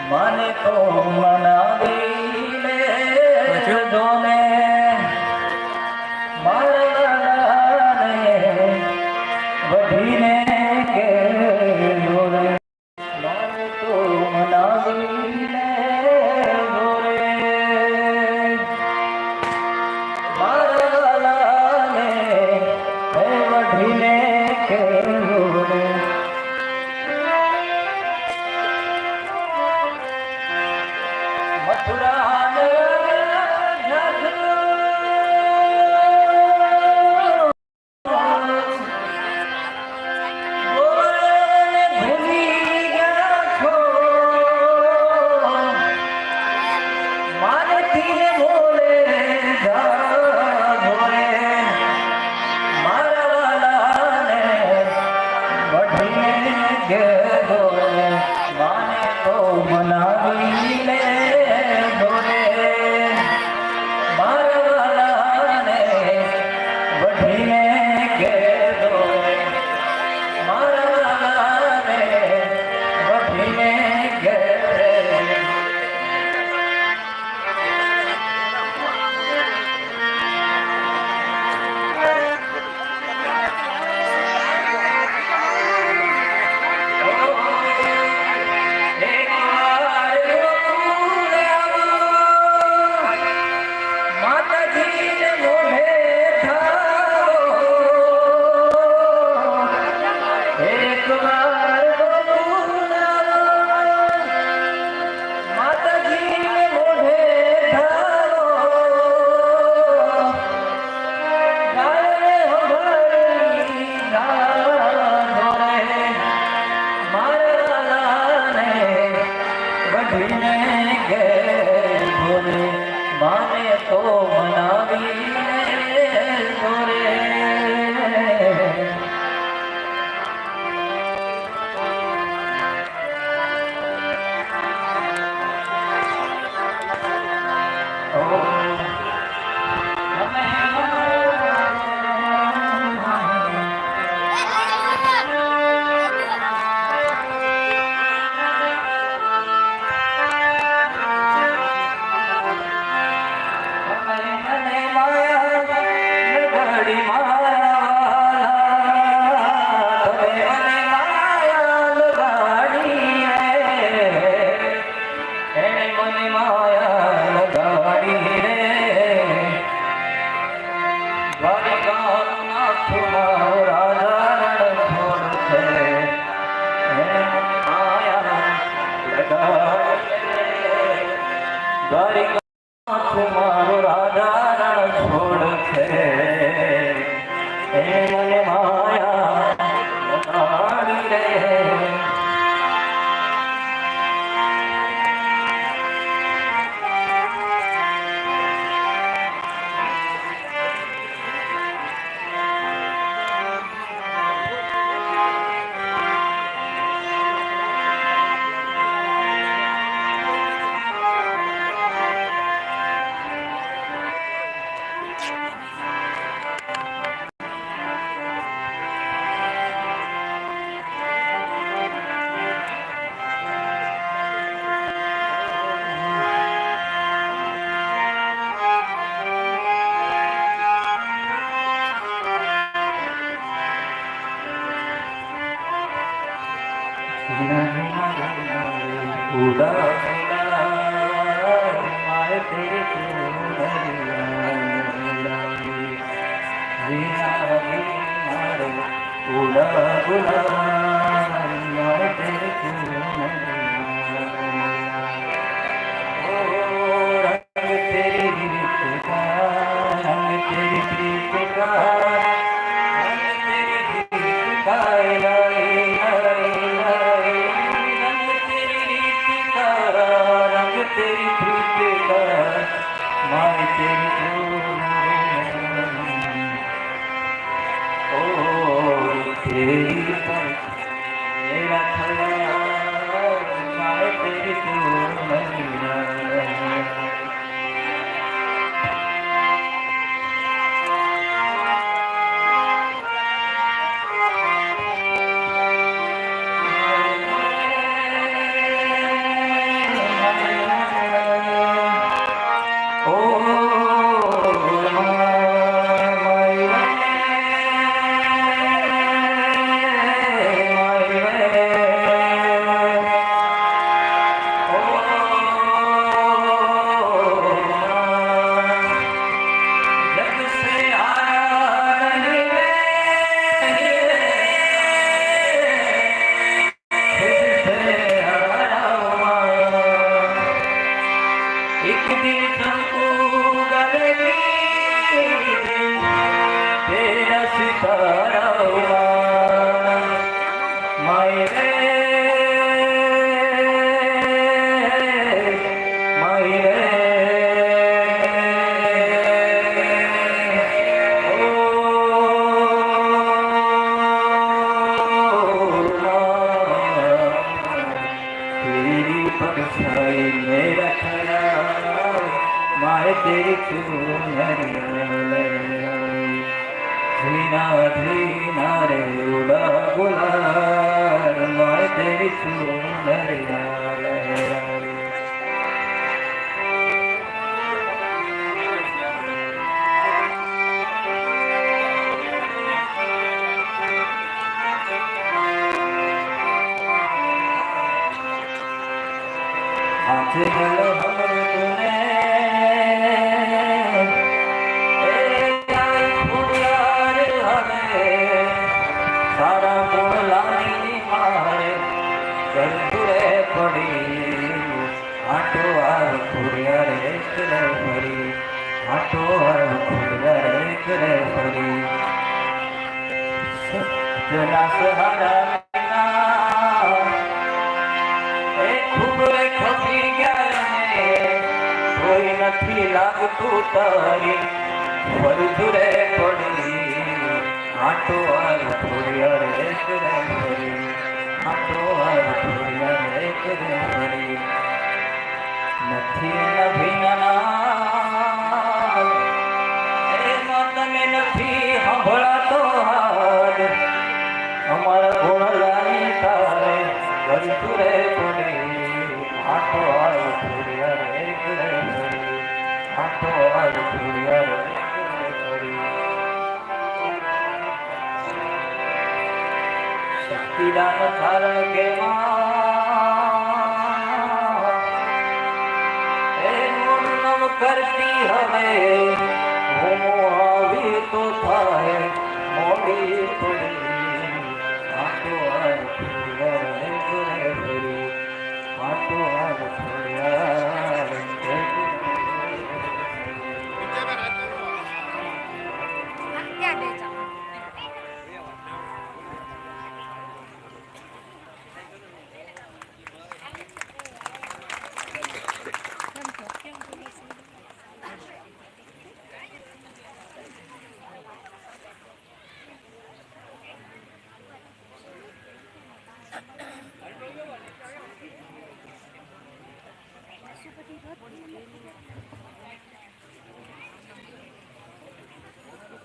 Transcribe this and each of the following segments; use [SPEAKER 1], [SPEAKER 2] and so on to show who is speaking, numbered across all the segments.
[SPEAKER 1] મને તો મનાવી લે જોને મારા વઢીને કે જોને મને તો મનાવી લે જોને મારા વઢીને કે જોને મથુરા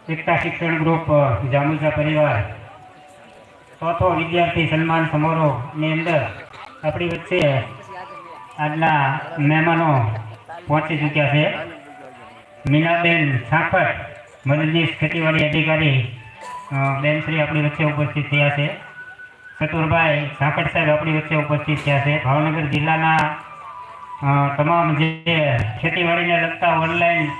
[SPEAKER 2] એકતા શિક્ષણ ગ્રુપ જામુજા પરિવાર ચોથો વિદ્યાર્થી સન્માન સમારોહની અંદર આપણી વચ્ચે આજના મહેમાનો પહોંચી ચૂક્યા છે. મીનાબેન સાંખટ, મદદનીશ ખેતીવાડી અધિકારી બેનશ્રી આપણી વચ્ચે ઉપસ્થિત થયા છે. ચતુરભાઈ સાંખટ સાહેબ આપણી વચ્ચે ઉપસ્થિત થયા છે. ભાવનગર જિલ્લાના તમામ જે ખેતીવાડીને લગતા ઓનલાઈન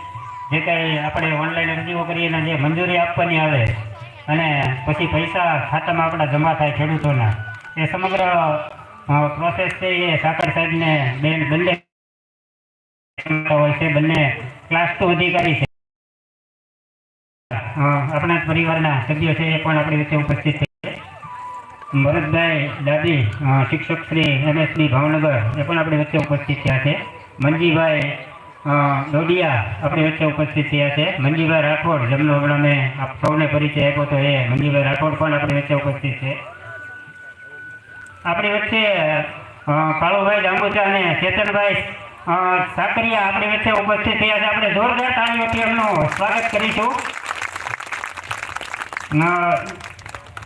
[SPEAKER 2] જે કંઈ આપણે ઓનલાઈન અરજીઓ કરીએ અને જે મંજૂરી આપવાની આવે અને પછી પૈસા ખાતામાં આપણા જમા થાય ખેડૂતોના, એ સમગ્ર પ્રોસેસ છે એ સાંખટ સાહેબને બેન બંને હોય છે, બંને ક્લાસ 2 અધિકારી છે. આપણા પરિવારના સભ્યો છે એ પણ આપણી વચ્ચે ઉપસ્થિત છે. ભરતભાઈ દાદી, શિક્ષક શ્રી MSB ભાવનગર, એ પણ આપણી વચ્ચે ઉપસ્થિત થયા છે. મંજીભાઈ ડોડિયા આપણી વચ્ચે ઉપસ્થિત થયા છે. મંજીભાઈ રાઠોડ, જેમનો હમણાં મેં આપ સૌને પરિચય આપ્યો તો એ મંજીભાઈ રાઠોડ પણ આપણી વચ્ચે ઉપસ્થિત છે. આપણી વચ્ચે કાળુભાઈ જાંબુચા અને ચેતનભાઈ સાકરિયા આપણી વચ્ચે ઉપસ્થિત થયા છે. આપણે જોરદાર તાળીઓથી એમનું સ્વાગત કરીશું.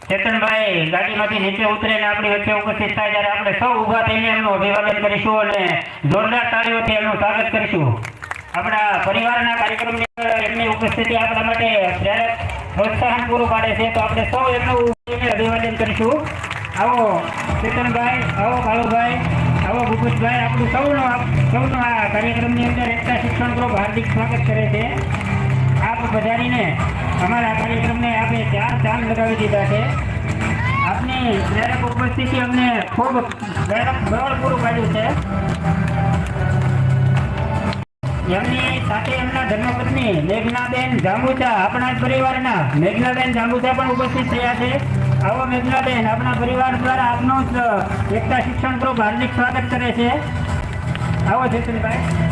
[SPEAKER 2] ચેતનભાઈ ગાડીમાંથી નીચે ઉતરીને આપણી વચ્ચે ઉપસ્થિત થાય ત્યારે આપણે સૌ ઊભા થઈને એમનું અભિવાદન કરીશું અને જોરદાર તાળીઓથી એમનું સ્વાગત કરીશું. આપણા પરિવારના કાર્યક્રમની અંદર એમની ઉપસ્થિતિ આપણા માટે પ્રેરક પ્રોત્સાહન પૂરું પાડે છે, તો આપણે સૌ એમનું અભિવાદન કરીશું. આવો ચેતનભાઈ, આવો કાળુભાઈ, આવો ભૂપતભાઈ, આપણું સૌનું આ કાર્યક્રમની અંદર એકતા શિક્ષણ ગ્રુપ હાર્દિક સ્વાગત કરે છે. આપ પધારીને અમારા કાર્યક્રમને આપે 4 ચાંદ લગાવી દીધા છે. આપની પ્રેરક ઉપસ્થિતિ અમને ખૂબ પ્રેરક બળ પૂરું પાડ્યું છે. એમની સાથે એમના ધર્મપત્ની મેઘનાબેન જાંબુચા, આપણા જ પરિવારના મેઘનાબેન જાંબુચા પણ ઉપસ્થિત થયા છે. આવો મેઘનાબેન, આપણા પરિવાર દ્વારા આપનું જ એકતા શિક્ષણ ગ્રુપ હાર્દિક સ્વાગત કરે છે. આવો ચેતનભાઈ.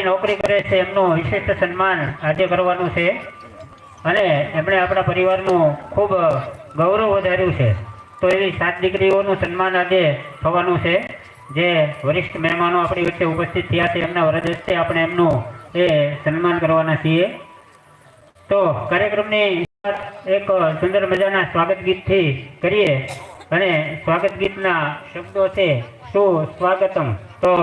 [SPEAKER 2] નોકરી કરે છે, એમનું વિશિષ્ટ સન્માન આજે કરવાનું છે અને એમણે આપણા પરિવારનું ખૂબ ગૌરવ વધાર્યું છે. તો એવી 7 દીકરીઓનું સન્માન આજે થવાનું છે. જે વરિષ્ઠ મહેમાનો આપણી વચ્ચે ઉપસ્થિત થયા છે એમના વરદ હસ્તે આપણે એમનું એ સન્માન કરવાના છીએ. તો કાર્યક્રમની એક સુંદર મજાના સ્વાગત ગીતથી કરીએ અને સ્વાગત ગીતના શબ્દો છે સુસ્વાગતમ. તો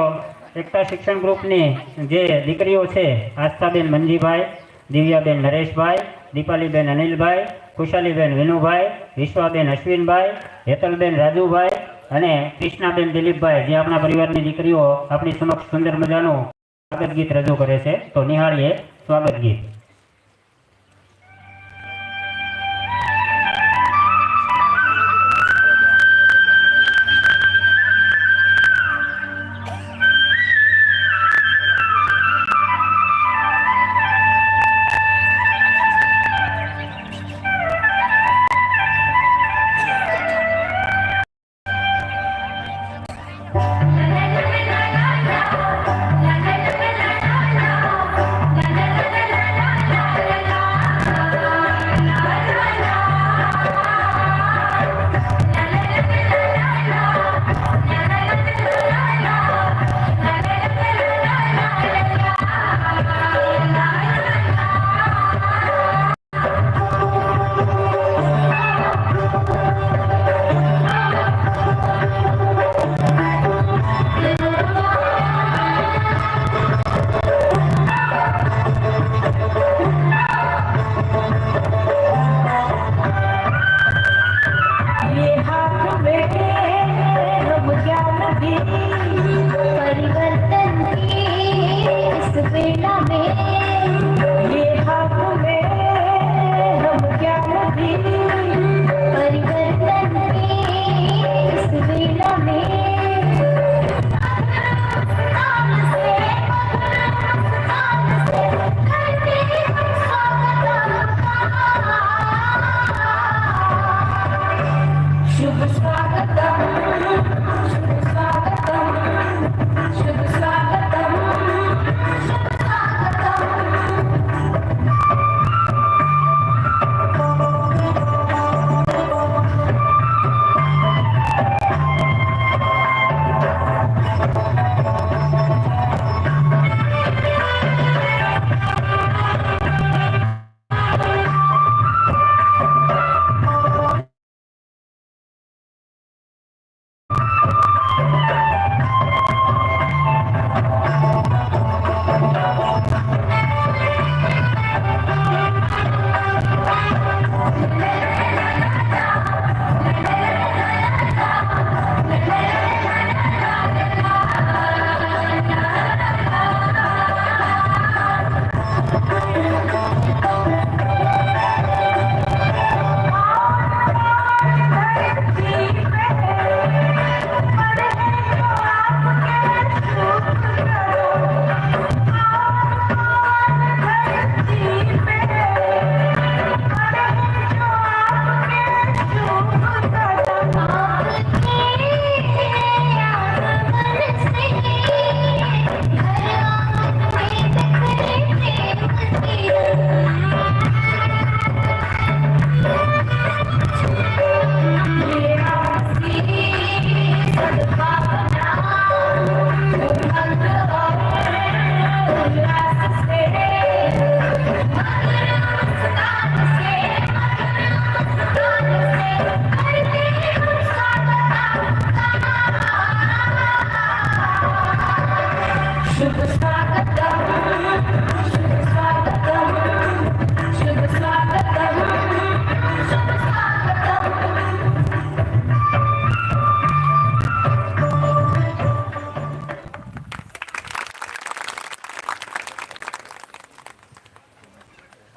[SPEAKER 2] એકતા શિક્ષણ ગ્રુપની જે દીકરીઓ છે, આસ્થાબેન મંજીભાઈ, દિવ્યાબેન નરેશભાઈ, દીપાલીબેન અનિલભાઈ, ખુશાલીબેન વિનુભાઈ, વિશ્વાબેન અશ્વિનભાઈ, હેતલબેન રાજુભાઈ અને કૃષ્ણાબેન દિલીપભાઈ, જે આપણા પરિવારની દીકરીઓ આપણી સમક્ષ સુંદર મજાનું સ્વાગત ગીત રજૂ કરે છે. તો નિહાળીએ સ્વાગત ગીત.
[SPEAKER 3] La la la la la la la la la la la la la la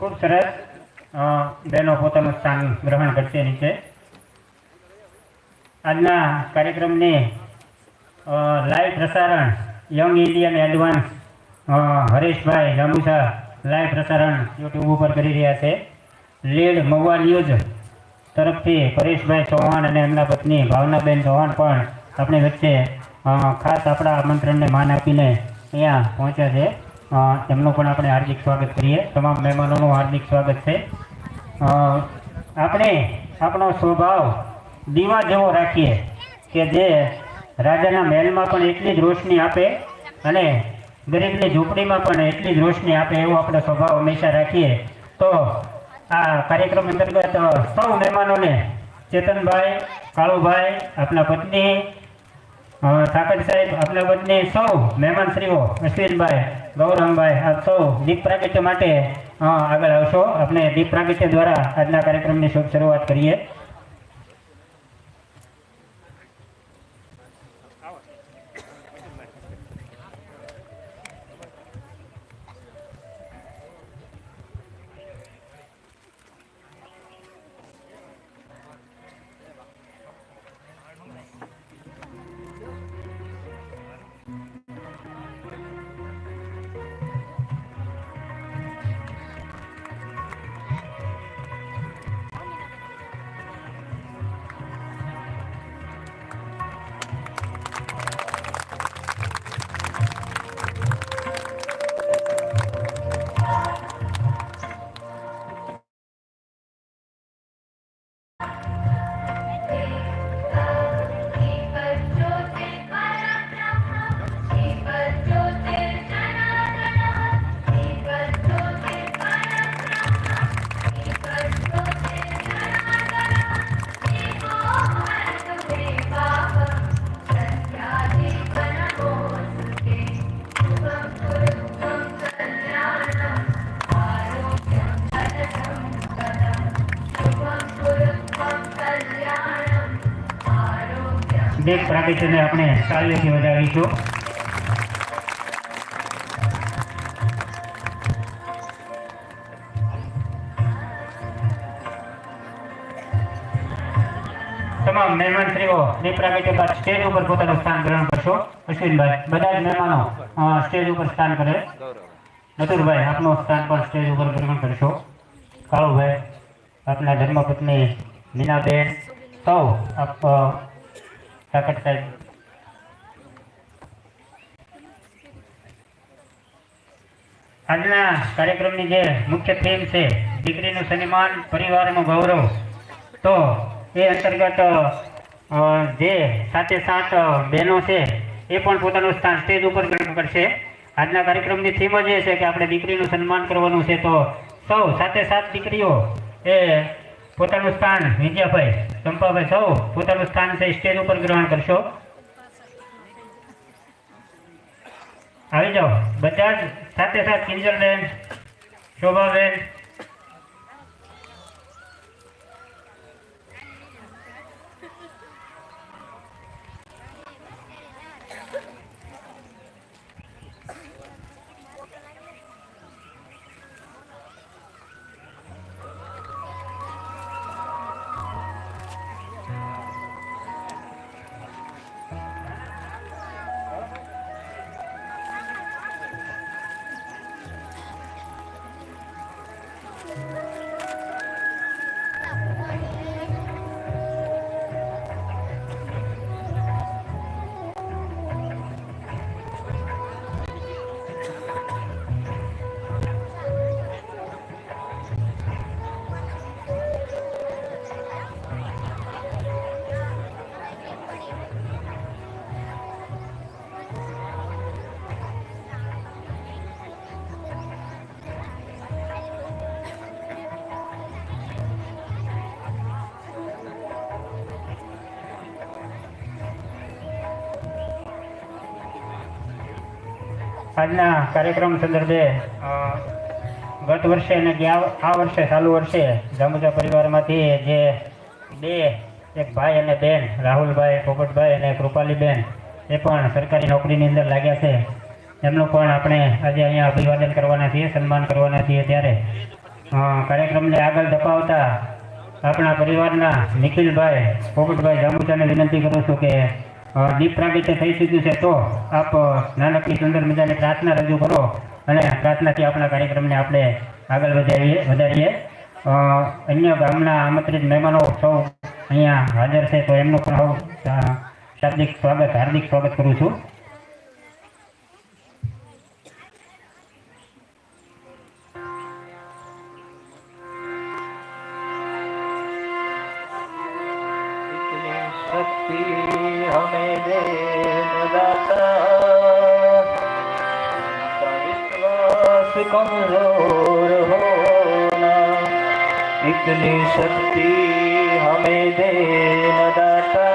[SPEAKER 2] ખૂબ સરસ. બહેનો પોતાનું સ્થાન ગ્રહણ કરશે નીચે. આજના કાર્યક્રમની લાઈવ પ્રસારણ young Indian advance Hareshbhai Jambusa live પ્રસારણ યુટ્યુબ ઉપર કરી રહ્યા છે. લીડ મહુવા ન્યૂઝ તરફથી પરેશભાઈ ચૌહાણ અને એમના પત્ની ભાવનાબેન ચૌહાણ પણ આપણી વચ્ચે ખાસ આપણા આમંત્રણને માન આપીને અહીંયા પહોંચ્યા છે. તેમનું પણ આપણે હાર્દિક સ્વાગત કરીએ. તમામ મહેમાનોનું હાર્દિક સ્વાગત છે. આપણે આપણો સ્વભાવ દીવા જેવો રાખીએ કે જે રાજાના મહેલમાં પણ એટલી જ રોશની આપે અને ગરીબની ઝૂંપડીમાં પણ એટલી જ રોશની આપે એવો આપણે સ્વભાવ હંમેશા રાખીએ. તો આ કાર્યક્રમ અંતર્ગત સૌ મહેમાનોને ચેતનભાઈ, કાળુભાઈ, આપના પત્ની ઠાકર સાહેબ, આપના પત્ની સૌ મહેમાનશ્રીઓ અશ્વિનભાઈ, ગૌરંગભાઈ, આપ સૌ દીપ પ્રાગટ્ય માટે આગળ આવશો. આપણે દીપ પ્રાગટ્ય દ્વારા આજના કાર્યક્રમની શુભ શરૂઆત કરીએ. દીપ પ્રાગટ્યને આપણે તાલીઓથી વધાવીશું. તમામ મહેમાનશ્રીઓ દીપ પ્રાગટ્ય બાદ સ્ટેજ ઉપર પોતાનું સ્થાન ગ્રહણ કરશો. અશ્વિનભાઈ, બધા જ મહેમાનો સ્ટેજ ઉપર સ્થાન કરે. નટુરભાઈ, આપનું સ્થાન પણ સ્ટેજ ઉપર ગ્રહણ કરશો. કાળુભાઈ, આપના ધર્મપત્ની મીનાબેન, સૌ આપ ઠાકર સાહેબ. આજના કાર્યક્રમની જે મુખ્ય થીમ છે દીકરીનું સન્માન, પરિવારનું ગૌરવ, તો એ અંતર્ગત જે સાથે સાત બહેનો છે એ પણ પોતાનું સ્થાન સ્ટેજ ઉપર ગ્રહણ કરશે. આજના કાર્યક્રમની થીમ જ એ છે કે આપણે દીકરીનું સન્માન કરવાનું છે. તો સૌ સાથે સાત દીકરીઓ એ પોતાનું સ્થાન, વિજયાભાઈ, ચંપાભાઈ, સૌ પોતાનું સ્થાન છે સ્ટેજ ઉપર ગ્રહણ કરશો. આવી જાઓ બધા જ સાથે સાથ. કિંજલબેન, શોભાબેન, આજના કાર્યક્રમ સંદર્ભે ગત વર્ષે અને આ વર્ષે ચાલુ વર્ષે જાંબુજા પરિવારમાંથી જે બે એક ભાઈ અને બેન રાહુલભાઈ પોપટભાઈ અને કૃપાલીબેન એ પણ સરકારી નોકરીની અંદર લાગ્યા છે. એમનું પણ આપણે આજે અહીંયા અભિવાદન કરવાના છીએ, સન્માન કરવાના છીએ. ત્યારે કાર્યક્રમને આગળ ધપાવતા આપણા પરિવારના નિખિલભાઈ પોપટભાઈ જાંબુજાને વિનંતી કરું છું કે દીપ પ્રાગટ્ય થઈ ચૂક્યું છે, તો આપ નાનકડી સુંદર મજાની પ્રાર્થના રજૂ કરો અને પ્રાર્થનાથી આપણા કાર્યક્રમને આપણે આગળ વધારીએ. અન્ય ગામના આમંત્રિત મહેમાનો સૌ અહીંયા હાજર છે, તો એમનું પણ હું હાર્દિક સ્વાગત કરું છું.
[SPEAKER 1] शक्ति हमें दे दाता, विश्वास कमजोर होना, इतनी शक्ति हमें दे दाता,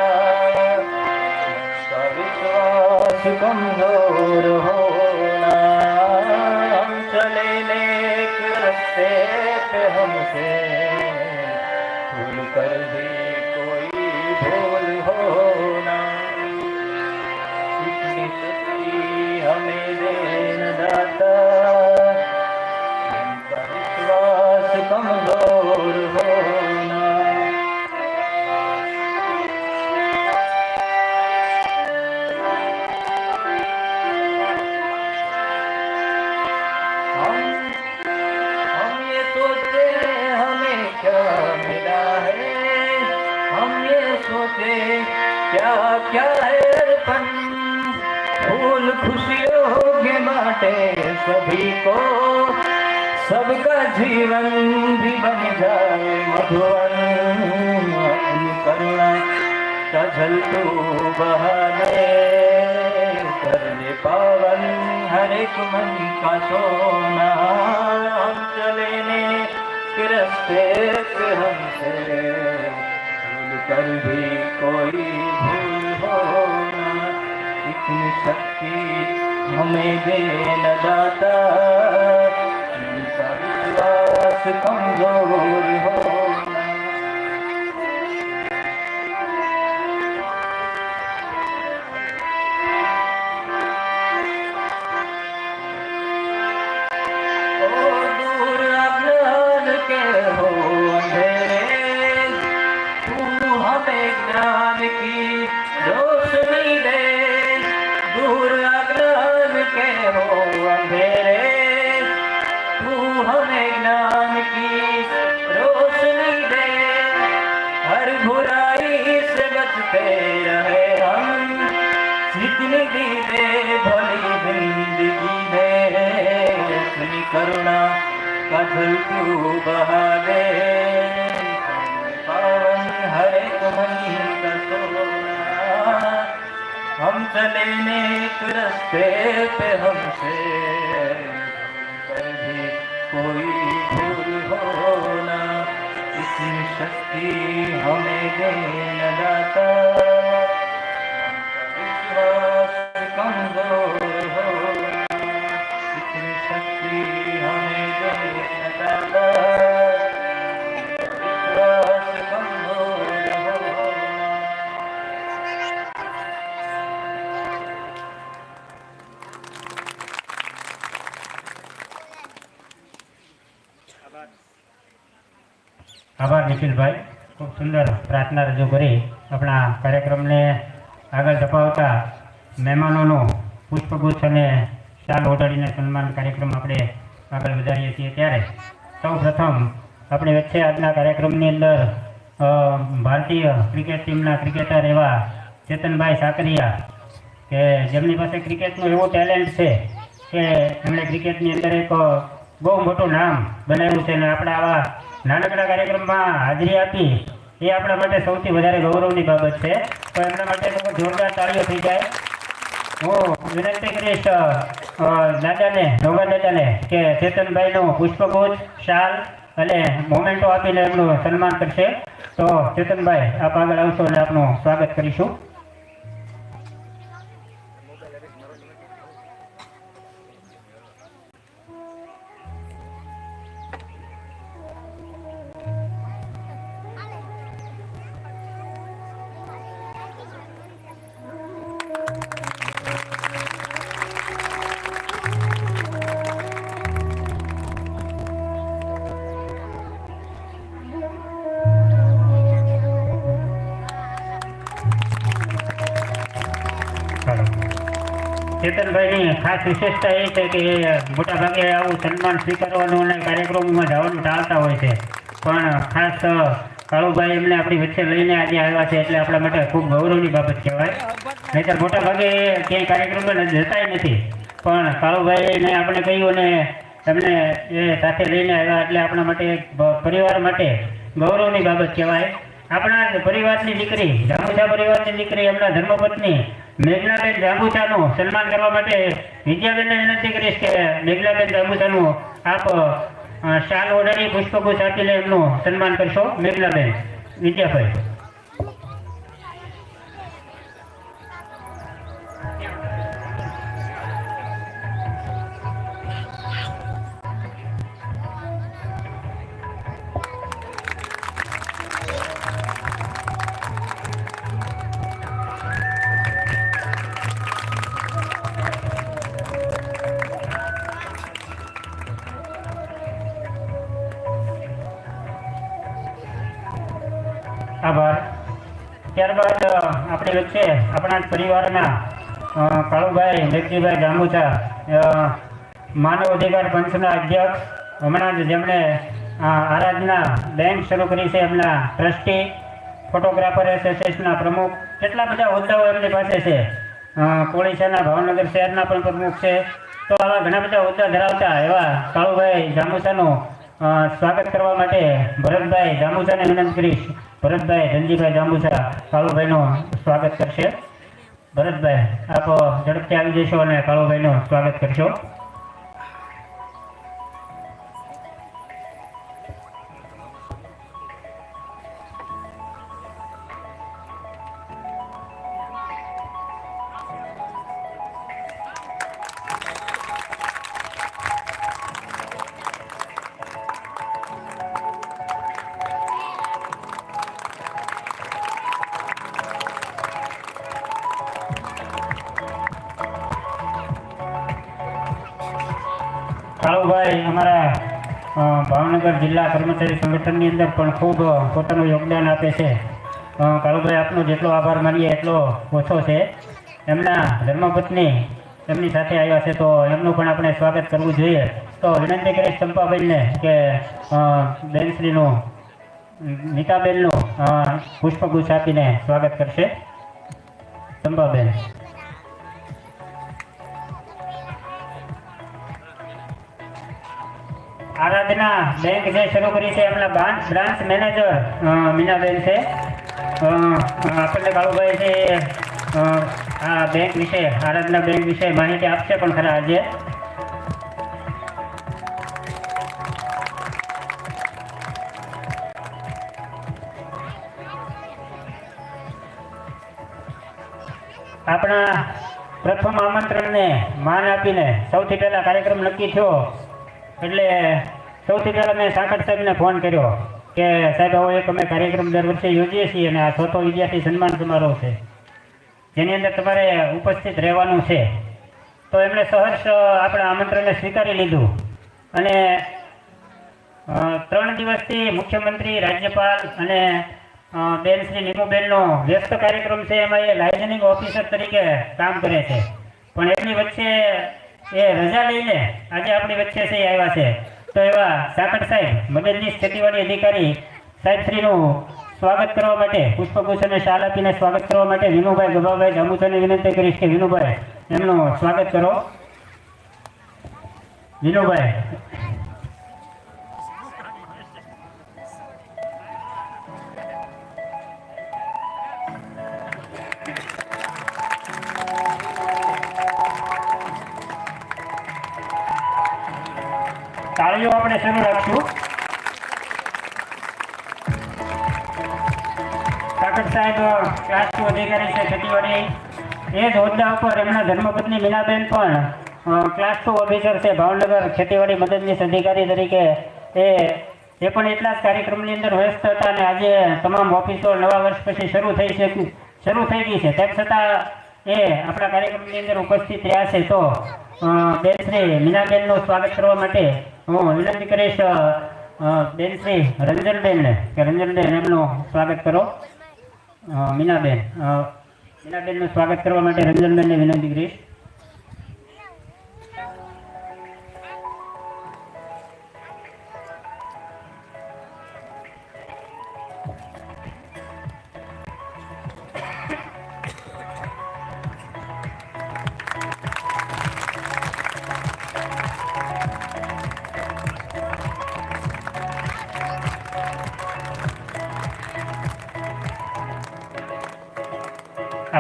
[SPEAKER 1] विश्वास कमजोर होना, हम चले नेक रास्ते पे हमसे भूल कर भी भूल होना, इतनी शक्ति हमें देना दाता, इनका विश्वास कमजोर होना, हम ये सोचते हमें क्या मिला है, हम ये सोचे क्या क्या है अर्पण, फूल खुशियों के बाटे सभी को, सबका जीवन भी बन जाए मधुवन, अपनी करुणा का झलकू बहा दे, करने पावन हर एक मन का सोना, हम चले नेक रास्ते पे हमसे कर भी कोई भूल होना, इतनी शक्ति हमें देना दाता, इनका विश्वास कमजोर होना, ओ दूर अज्ञान के हो अंधेरे, हमें ज्ञान की रोशनी दे, दूर अज्ञान के हो अंधेरे, तू हमें ज्ञान की रोशनी दे, हर बुराई से बचते रहे हम, जितनी दी दे भली जिंदगी दे, अपनी करुणा का झलकू बहा दे, हर एक मन का सोना, हम चले नेक रास्ते पे हमसे कभी कोई भूल होना, इतनी शक्ति हमें देना दाता, विश्वास कमजोर होना, इतनी शक्ति हमें देना दाता,
[SPEAKER 2] આભાર નિખિલભાઈ. ખૂબ સુંદર પ્રાર્થના રજૂ કરી આપણા કાર્યક્રમને આગળ ધપાવતા મહેમાનોનું પુષ્પગુચ્છ અને શાલ ઓઢાડીને સન્માન કાર્યક્રમ આપણે આગળ વધારીએ છીએ. ત્યારે સૌ પ્રથમ આપણી વચ્ચે આજના કાર્યક્રમની અંદર ભારતીય ક્રિકેટ ટીમના ક્રિકેટર એવા ચેતનભાઈ સાકરિયા, કે જેમની પાસે ક્રિકેટનું એવું ટેલેન્ટ છે કે એમણે ક્રિકેટની અંદર એક બહુ મોટું નામ બનાવ્યું છે, અને આપણા આવા નાનકડા કાર્યક્રમમાં હાજરી આપી એ આપણા માટે સૌથી વધારે ગૌરવની બાબત છે. તો એમના માટે લોકો જોરદાર તાળીઓ થઈ જાય. હું વિનંતી કરીશ દાદાને, નોગા દાદાને, કે ચેતનભાઈનું પુષ્પગુચ્છ, શાલ અને મોમેન્ટો આપીને એમનું સન્માન કરશે. તો ચેતનભાઈ આપ આગળ આવશો અને આપનું સ્વાગત કરીશું. ચેતનભાઈની ખાસ વિશેષતા એ છે કે મોટા ભાગે આવું સન્માન સ્વીકારવાનું અને કાર્યક્રમોમાં જવાનું ટાળતા હોય છે, પણ ખાસ કાળુભાઈ એમને આપણી વચ્ચે લઈને આજે આવ્યા છે એટલે આપણા માટે ખૂબ ગૌરવની બાબત કહેવાય. નહીંતર મોટા ભાગે ક્યાંય કાર્યક્રમમાં જતાય નથી, પણ કાળુભાઈને આપણે કહ્યું અને એમને એ સાથે લઈને આવ્યા એટલે આપણા માટે પરિવાર માટે ગૌરવની બાબત કહેવાય. આપણા પરિવારની દીકરી, જાંબુચા પરિવારની દીકરી, એમના ધર્મપત્ની મેઘનાબેન જાંબુચાનું સન્માન કરવા માટે વિદ્યાબેનને વિનંતી કરીશ કે મેઘનાબેન જાંબુચાનું આપ શાલ ઓઢાડી પુષ્પગુચ્છ આપીને એમનું સન્માન કરશો. મેઘનાબેન, વિદ્યાભાઈ. આભાર. ત્યારબાદ આપણી વચ્ચે આપણા જ પરિવારના કાળુભાઈ મેઘજીભાઈ જાંબુચા, માનવ અધિકાર પંચના અધ્યક્ષ, હમણાં જ જેમણે આરાધના બેંક શરૂ કરી છે, એમના ટ્રસ્ટી, ફોટોગ્રાફર એસોસિએશનના પ્રમુખ, કેટલા બધા હોદ્દાઓ એમની પાસે છે. કોળીસાના ભાવનગર શહેરના પણ પ્રમુખ છે. તો આવા ઘણા બધા હોદ્દા ધરાવતા એવા કાળુભાઈ જાંબુચાનું સ્વાગત કરવા માટે ભરતભાઈ જાંબુચાને વિનંતી કરીશ. ભરતભાઈ ધનજીભાઈ જાંબુચા કાળુભાઈનું સ્વાગત કરશે. ભરતભાઈ, આપ ઝડપથી આવી જશો અને કાળુભાઈનું સ્વાગત કરશો. કાળુભાઈ અમારા ભાવનગર જિલ્લા કર્મચારી સંગઠનની અંદર પણ ખૂબ પોતાનું યોગદાન આપે છે. કાળુભાઈ, આપનો જેટલો આભાર માનીએ એટલો ઓછો છે. એમના ધર્મપત્ની એમની સાથે આવ્યા છે તો એમનું પણ આપણે સ્વાગત કરવું જોઈએ. તો વિનંતી કરીશ ચંપાબેનને કે બેનશ્રીનું, નીતાબેનનું પુષ્પગુચ્છ આપીને સ્વાગત કરશે. ચંપાબેન. આરાધના બેંક જે શરૂ કરી છે એમના બ્રાન્ચ મેનેજર મીનાબેન છે. આપણને કાળુભાઈ છે આ બેંક વિશે, આરાધના બેંક વિશે માહિતી આપશે પણ ખરા આજે. આપણા પ્રથમ આમંત્રણને માન આપીને સૌથી પહેલા કાર્યક્રમ નક્કી થયો એટલે સૌથી પહેલાં મેં સાંકળ સાહેબને ફોન કર્યો કે સાહેબ આવો એક અમે કાર્યક્રમ દર વર્ષે યોજીએ છીએ અને આ 6થો વિદ્યાર્થી સન્માન સમારોહ છે જેની અંદર તમારે ઉપસ્થિત રહેવાનું છે. તો એમણે સહર્ષ આપણા આમંત્રણને સ્વીકારી લીધું અને 3 દિવસથી મુખ્યમંત્રી, રાજ્યપાલ અને બેન શ્રી નીમુબેનનો વ્યસ્ત કાર્યક્રમ છે. એમાં એ લાઇઝનિંગ ઓફિસર તરીકે કામ કરે છે, પણ એમની વચ્ચે એ રજા લઈને આજે આપણી વચ્ચે છે આવ્યા છે. તો એવા સાકટ સાહેબ, મદદનીશ ખેતીવાડી અધિકારી સાહેબશ્રીનું સ્વાગત કરવા માટે, પુષ્પગુચ્છ અને શાલ આપીને સ્વાગત કરવા માટે વિનુભાઈ ગભાભાઈ જાંબુચાને વિનંતી કરીશ કે વિનુભાઈ એમનું સ્વાગત કરો. વિનુભાઈ. તાળીઓ આપણે શરૂ રાખશું. સાકટ સાહેબ ક્લાસ 2 અધિકારી છે ખેતીવાડી. એ જ હોદ્દા ઉપર એમના ધર્મપત્ની મીનાબેન પણ ક્લાસ 2 ઓફિસર છે ભાવનગર ખેતીવાડી મદદનીશ અધિકારી તરીકે. એ પણ એટલા જ કાર્યક્રમની અંદર વ્યસ્ત હતા અને આજે તમામ ઓફિસો નવા વર્ષ પછી શરૂ થઈ ગઈ છે તેમ છતાં એ આપણા કાર્યક્રમની અંદર ઉપસ્થિત રહ્યા છે. તો બેનશ્રી મીનાબેનનું સ્વાગત કરવા માટે હું વિનંતી કરીશ બેનશ્રી રંજનબેનને કે રંજનબેન એમનું સ્વાગત કરો. મીનાબેનનું સ્વાગત કરવા માટે રંજનબેનને વિનંતી કરીશ.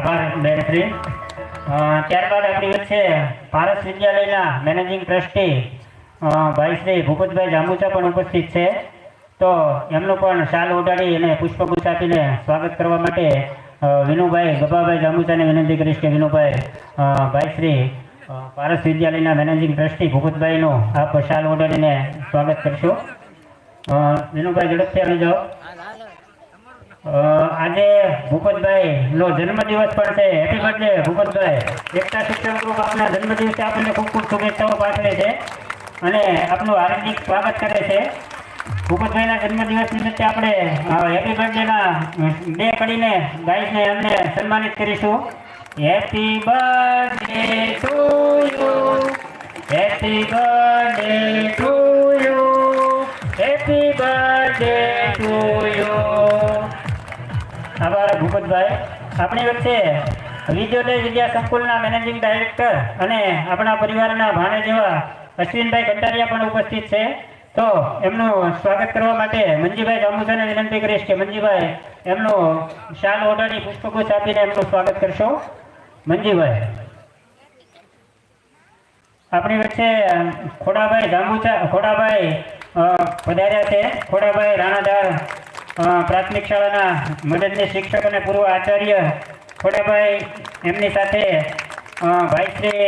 [SPEAKER 2] આભાર બેનશ્રી. ત્યારબાદ આપણી વચ્ચે પારસ વિદ્યાલયના મેનેજિંગ ટ્રસ્ટી ભાઈ શ્રી ભૂપતભાઈ જાંબુચા પણ ઉપસ્થિત છે. તો એમનું પણ શાલ ઓઢાડી અને પુષ્પગુચ્છ આપીને સ્વાગત કરવા માટે વિનુભાઈ ગભાભાઈ જાંબુચાને વિનંતી કરીશ કે વિનુભાઈ ભાઈ શ્રી પારસ વિદ્યાલયના મેનેજિંગ ટ્રસ્ટી ભૂપતભાઈનું આપ શાલ ઓઢાડીને સ્વાગત કરશો. વિનુભાઈ ઝડપથી આવી જાઓ. આજે ભૂપતભાઈનો જન્મદિવસ પણ છે. Happy birthday Bhupatbhai. એકતા શિક્ષણ ગ્રુપ આપના જન્મદિવસે આપણને ખૂબ ખૂબ શુભેચ્છાઓ પાઠવે છે અને આપનું હાર્દિક સ્વાગત કરે છે. ભૂપતભાઈના જન્મદિવસ નિમિત્તે આપણે હેપી બર્થડેના બે કડીને ગાઈને એમને સન્માનિત કરીશું. Happy birthday to you, happy birthday to you, happy birthday to you. આભાર ભૂપતભાઈ. આપણી વચ્ચે વિદ્યોદય વિદ્યા સંકુલના મેનેજિંગ ડાયરેક્ટર અને આપણા પરિવારના ભાણે જેવા અશ્વિનભાઈ કંટારિયા પણ ઉપસ્થિત છે. તો એમનું સ્વાગત કરવા માટે મંજીભાઈ જાંબુચાને વિનંતી કરીશ કે મંજીભાઈ એમનું શાલ ઓઢાડી પુષ્પગુચ્છ આપીને એમનું સ્વાગત કરશો. મંજીભાઈ. આપણી વચ્ચે ખોડાભાઈ પધાર્યા છે. ખોડાભાઈ રાણાદાર પ્રાથમિક શાળાના મદદનીશ શિક્ષક અને પૂર્વ આચાર્ય ખોડાભાઈ, એમની સાથે ભાઈ શ્રી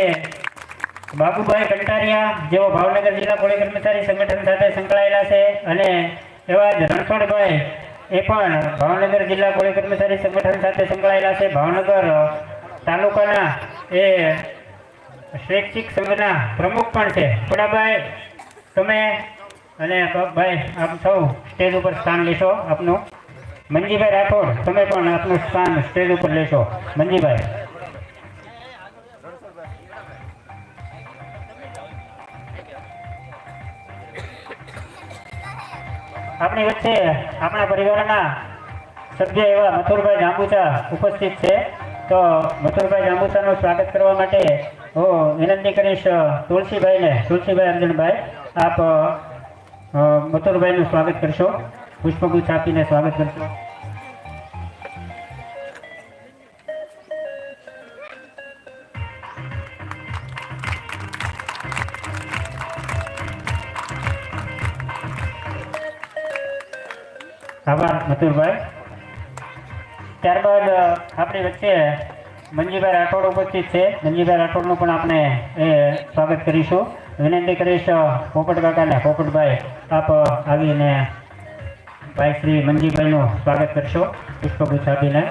[SPEAKER 2] બાબુભાઈ કંટારિયા જેઓ ભાવનગર જિલ્લા પોલીસ કર્મચારી સંગઠન સાથે સંકળાયેલા છે અને એવા જ રણછોડભાઈ એ પણ ભાવનગર જિલ્લા પોલીસ કર્મચારી સંગઠન સાથે સંકળાયેલા છે. ભાવનગર તાલુકાના એ શૈક્ષિક સંઘના પ્રમુખ પણ છે. ખોડાભાઈ, તમે અને ભાઈ આપ સૌ સ્ટેજ ઉપર સ્થાન લેશો આપનું. મંજીભાઈ રાઠોડ, તમે પણ આપનું સ્થાન સ્ટેજ ઉપર લેશો. મંજીભાઈ. આપણી વચ્ચે આપણા પરિવારના સભ્ય એવા મથુરભાઈ જાંબુચા ઉપસ્થિત છે. તો મથુરભાઈ જાંબુચાનું સ્વાગત કરવા માટે હું વિનંતી કરીશ તુલસીભાઈ અર્જુનભાઈ, આપ મથુરભાઈનું સ્વાગત કરશો. પુષ્પગુચ્છ આપીને સ્વાગત કરશો. આભાર મથુરભાઈ. ત્યારબાદ આપણી વચ્ચે મંજીભાઈ રાઠોડ ઉપસ્થિત છે. મંજીભાઈ રાઠોડનું પણ આપણે સ્વાગત કરીશું. વિનંતી કરીશ પોપટ કાકાને, પોપટભાઈ આપ આવીને ભાઈ શ્રી મંજીભાઈનું સ્વાગત કરશો પુષ્પગુચ્છ આપીને.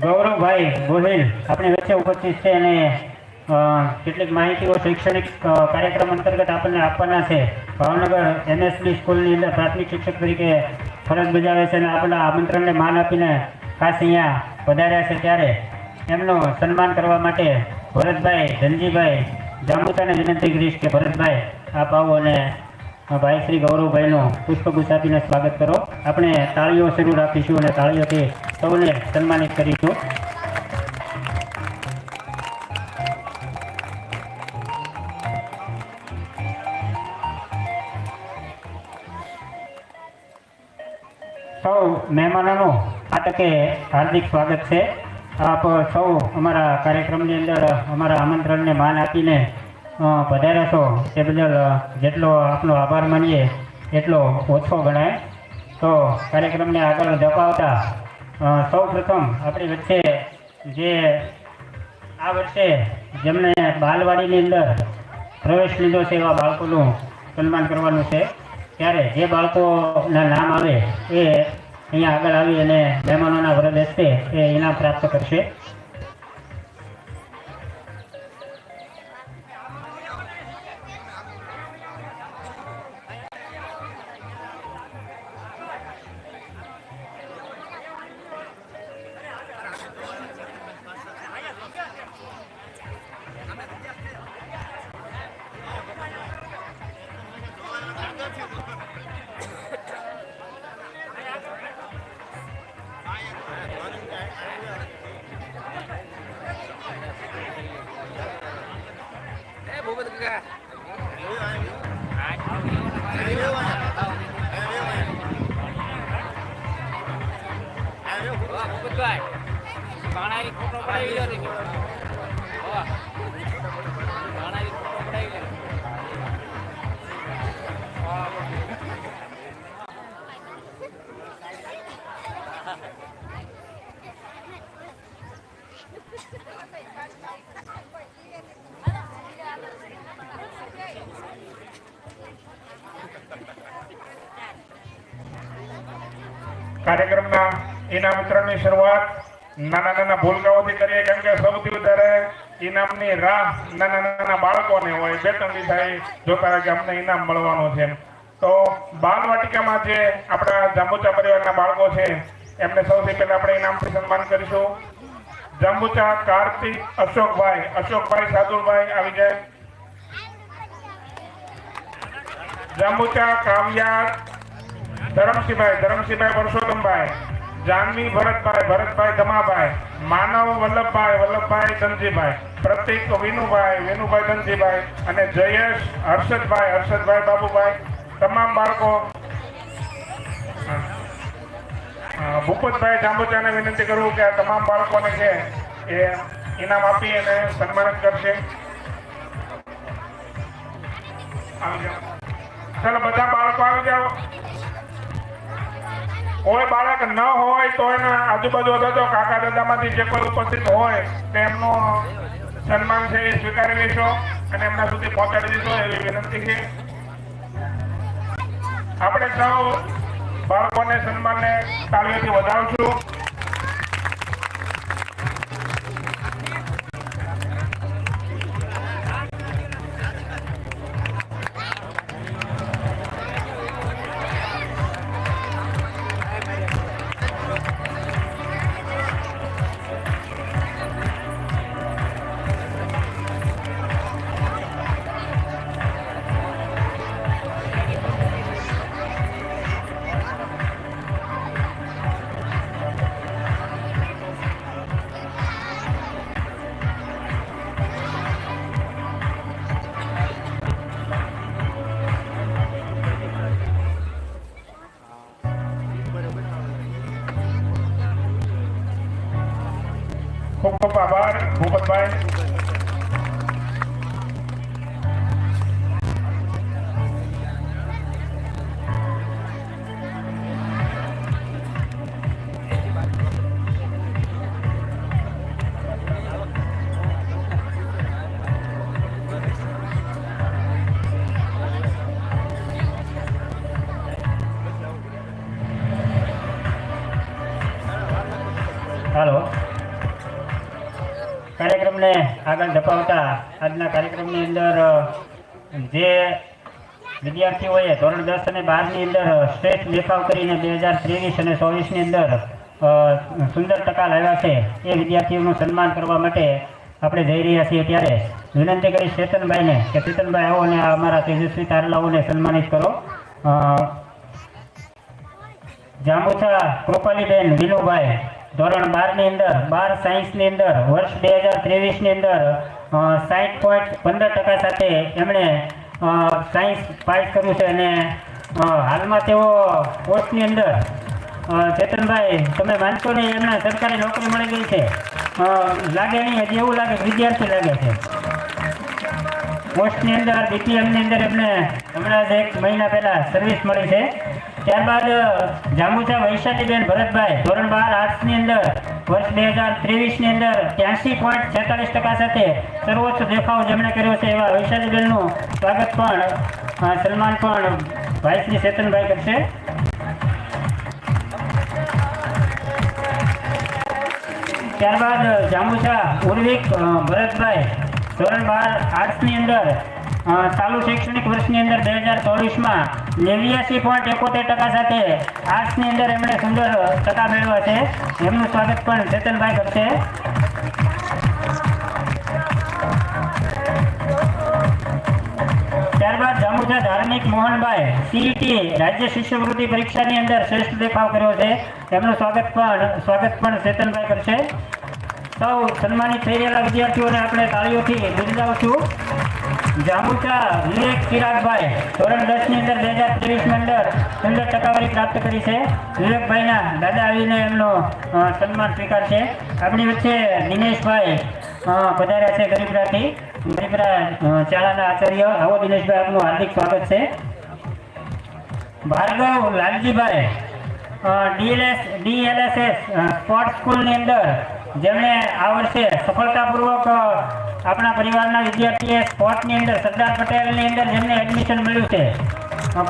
[SPEAKER 2] ગૌરવભાઈ ગોહિલ આપણી વચ્ચે ઉપસ્થિત છે અને કેટલીક માહિતીઓ શૈક્ષણિક કાર્યક્રમ અંતર્ગત આપણને આપવાના છે. ભાવનગર NSB સ્કૂલની અંદર પ્રાથમિક શિક્ષક તરીકે ફરજ બજાવે છે અને આપણા આમંત્રણને માન આપીને ખાસ અહીંયા પધાર્યા છે. ત્યારે એમનું સન્માન કરવા માટે ભરતભાઈ ધનજીભાઈ જાંબુચાને વિનંતી કરીશ કે ભરતભાઈ આપ આવો અને ભાઈ શ્રી ગૌરવભાઈનું પુષ્પગુચ્છ આપીને સ્વાગત કરો. આપણે તાળીઓ શરૂ રાખીશું અને તાળીઓથી સૌને સન્માનિત કરીશું. સૌ મહેમાનોનું આ તકે હાર્દિક સ્વાગત છે. આપ સૌ અમારા કાર્યક્રમની અંદર અમારા આમંત્રણને માન આપીને પધાર્યા છો તે બદલ જેટલો આપનો આભાર માનીએ એટલો ઓછો ગણાય. તો કાર્યક્રમને આગળ ધપાવતા સૌ પ્રથમ આપણી વચ્ચે જે આ વર્ષે જેમણે બાલવાડીની અંદર પ્રવેશ લીધો છે એવા બાળકોનું સન્માન કરવાનું છે. ત્યારે જે બાળકોના નામ આવે એ અહીંયા આગળ આવી અને મહેમાનોના વરદ હસ્તે એ ઇનામ પ્રાપ્ત કરશે.
[SPEAKER 3] કાર્યક્રમના ઇનામ વિતરણની શરૂઆત નાના નાના ભૂલકાઓથી કરીએ, કેમ કે સૌથી વધારે ઇનામની રાહ નાના નાના બાળકોને હોય. 2-3 દિવસ જોતા રહે કે અમને ઇનામ મળવાનું છે. તો બાલવાટિકામાં જે આપણા જાંબુચા પરિવારના બાળકો છે એમને સૌથી પહેલા આપણે ઇનામથી સન્માન કરીશું. જાંબુચા કાર્તિક અશોકભાઈ સાદુરભાઈ આવી જાય. જાંબુચા કાવ્યા ધરમસિંહભાઈ પરસોત્તમભાઈ, જાનવી ભરતભાઈ ધમાભાઈ, માનવ વલ્લભભાઈ ધનજીભાઈ, પ્રતિક વિનુભાઈ ધનજીભાઈ અને જયેશ હર્ષદભાઈ બાબુભાઈ. તમામ બાળકો ભૂપતભાઈ જાંબુચાને વિનંતી કરું કે આ તમામ બાળકોને છે એ ઇનામ આપી અને સન્માનિત કરશે. ચાલો બધા બાળકો આવી જાઓ. કોઈ બાળક ન હોય તો એના આજુબાજુ હતા કાકા દાદામાંથી જે કોઈ ઉપસ્થિત હોય તેમનું સન્માન છે એ સ્વીકારી લેશો અને એમના સુધી પહોંચાડી દીધો એવી વિનંતી છે. આપણે સૌ બાળકોને સન્માનને તાળીઓથી વધાવશું. ખૂબ ખૂબ આભાર ભૂપતભાઈ.
[SPEAKER 2] હાલો, કાર્યક્રમને આગળ ધપાવતા આજના કાર્યક્રમની અંદર જે વિદ્યાર્થીઓએ ધોરણ 10 અને 12ની અંદર શ્રેષ્ઠ દેખાવ કરીને 2023 અને 24ની અંદર સુંદર ટકા લાવ્યા છે એ વિદ્યાર્થીઓનું સન્માન કરવા માટે આપણે જઈ રહ્યા છીએ. ત્યારે વિનંતી કરી ચેતનભાઈને કે ચેતનભાઈ આવો અને અમારા તેજસ્વી તારલાઓને સન્માનિત કરો. જાંબુચા કૃપાલીબેન વિનુભાઈ ધોરણ 12ની અંદર 12 સાયન્સની અંદર વર્ષ 2023ની અંદર 60.15% સાથે એમણે સાયન્સ પાસ કર્યું છે અને હાલમાં તેઓ પોસ્ટની અંદર ચેતનભાઈ તમે માનશો નહીં એમને સરકારી નોકરી મળી ગઈ છે. લાગે નહીં, હજી એવું લાગે વિદ્યાર્થી લાગે છે. પોસ્ટની અંદર બીપીએમની અંદર એમને હમણાં જ 1 મહિના પહેલાં સર્વિસ મળી છે. ત્યારબાદ જાંબુચા વૈશાલીબેન ભરતભાઈ ધોરણ 12 આર્ટ્સની અંદર વર્ષ 2023ની અંદર 83.46% સાથે સર્વોચ્ચ દેખાવ જેમણે કર્યો છે એવા વૈશાલીબેનનું સ્વાગત પણ સન્માન પણ ભાઈ શ્રી ચેતનભાઈ કરશે. ત્યારબાદ જાંબુચા ઉર્વિક ભરતભાઈ ધોરણ 12 આર્ટ્સની અંદર ચાલુ શૈક્ષણિક વર્ષની અંદર 2024માં 89.71% સાથે આર્ટ્સની અંદર એમણે સુંદર ટકા મેળવ્યા છે. એમનું સ્વાગત પણ ચેતનભાઈ કરશે. ત્યારબાદ જાંબુચા ધાર્મિક મોહનભાઈ સીઈટી રાજ્ય શિષ્યવૃત્તિ પરીક્ષાની અંદર શ્રેષ્ઠ દેખાવ કર્યો છે. એમનું સ્વાગત પણ ચેતનભાઈ કરશે. સૌ સન્માનિત થઈ રહેલા વિદ્યાર્થીઓને આપણે તાળીઓથી બિરદાવશું. જાંબુચા વિવેક ચિરાગભાઈ ધોરણ 10 ની અંદર 2023 ની અંદર સુંદર ટકાવારી પ્રાપ્ત કરી છે. વિવેકભાઈના દાદા આવીને એમનો સન્માન સ્વીકાર છે. આપણી વચ્ચે દિનેશભાઈ પધાર્યા છે ગરીબરાથી. ગરીબરા શાળાના આચાર્ય. આવો દિનેશભાઈ, આપનું હાર્દિક સ્વાગત છે. ભાર્ગવ લાલજીભાઈ DLSS સ્પોર્ટ્સ સ્કૂલની અંદર જેમણે આ વર્ષે સફળતાપૂર્વક આપણા પરિવારના વિદ્યાર્થીએ સ્પોર્ટની અંદર સરદાર પટેલની અંદર જેમને એડમિશન મળ્યું છે.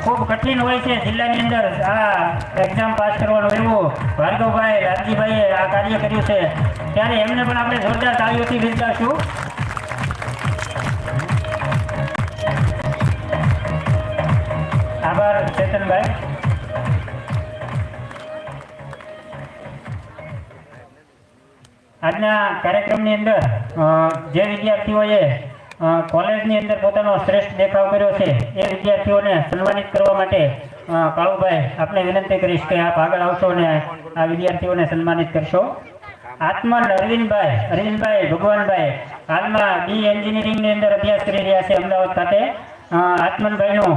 [SPEAKER 2] ખૂબ કઠિન હોય છે જિલ્લાની અંદર આ એક્ઝામ પાસ કરવાનું, એવું ભાર્ગવભાઈ લાલજીભાઈએ આ કાર્ય કર્યું છે. ત્યારે એમને પણ આપણે જોરદાર તાળીઓથી બિરદાવીશું. આભાર ચેતનભાઈ. આજના કાર્યક્રમની અંદર જે વિદ્યાર્થીઓએ કોલેજની અંદર પોતાનો શ્રેષ્ઠ દેખાવ કર્યો છે એ વિદ્યાર્થીઓને સન્માનિત કરવા માટે કાળુભાઈ આપને વિનંતી કરીશ કે આપ આગળ આવશો અને આ વિદ્યાર્થીઓને સન્માનિત કરશો. આત્મન અરવિંદભાઈ ભગવાનભાઈ હાલમાં બી એન્જિનિયરિંગની અંદર અભ્યાસ કરી રહ્યા છે અમદાવાદ ખાતે. આત્મનભાઈનું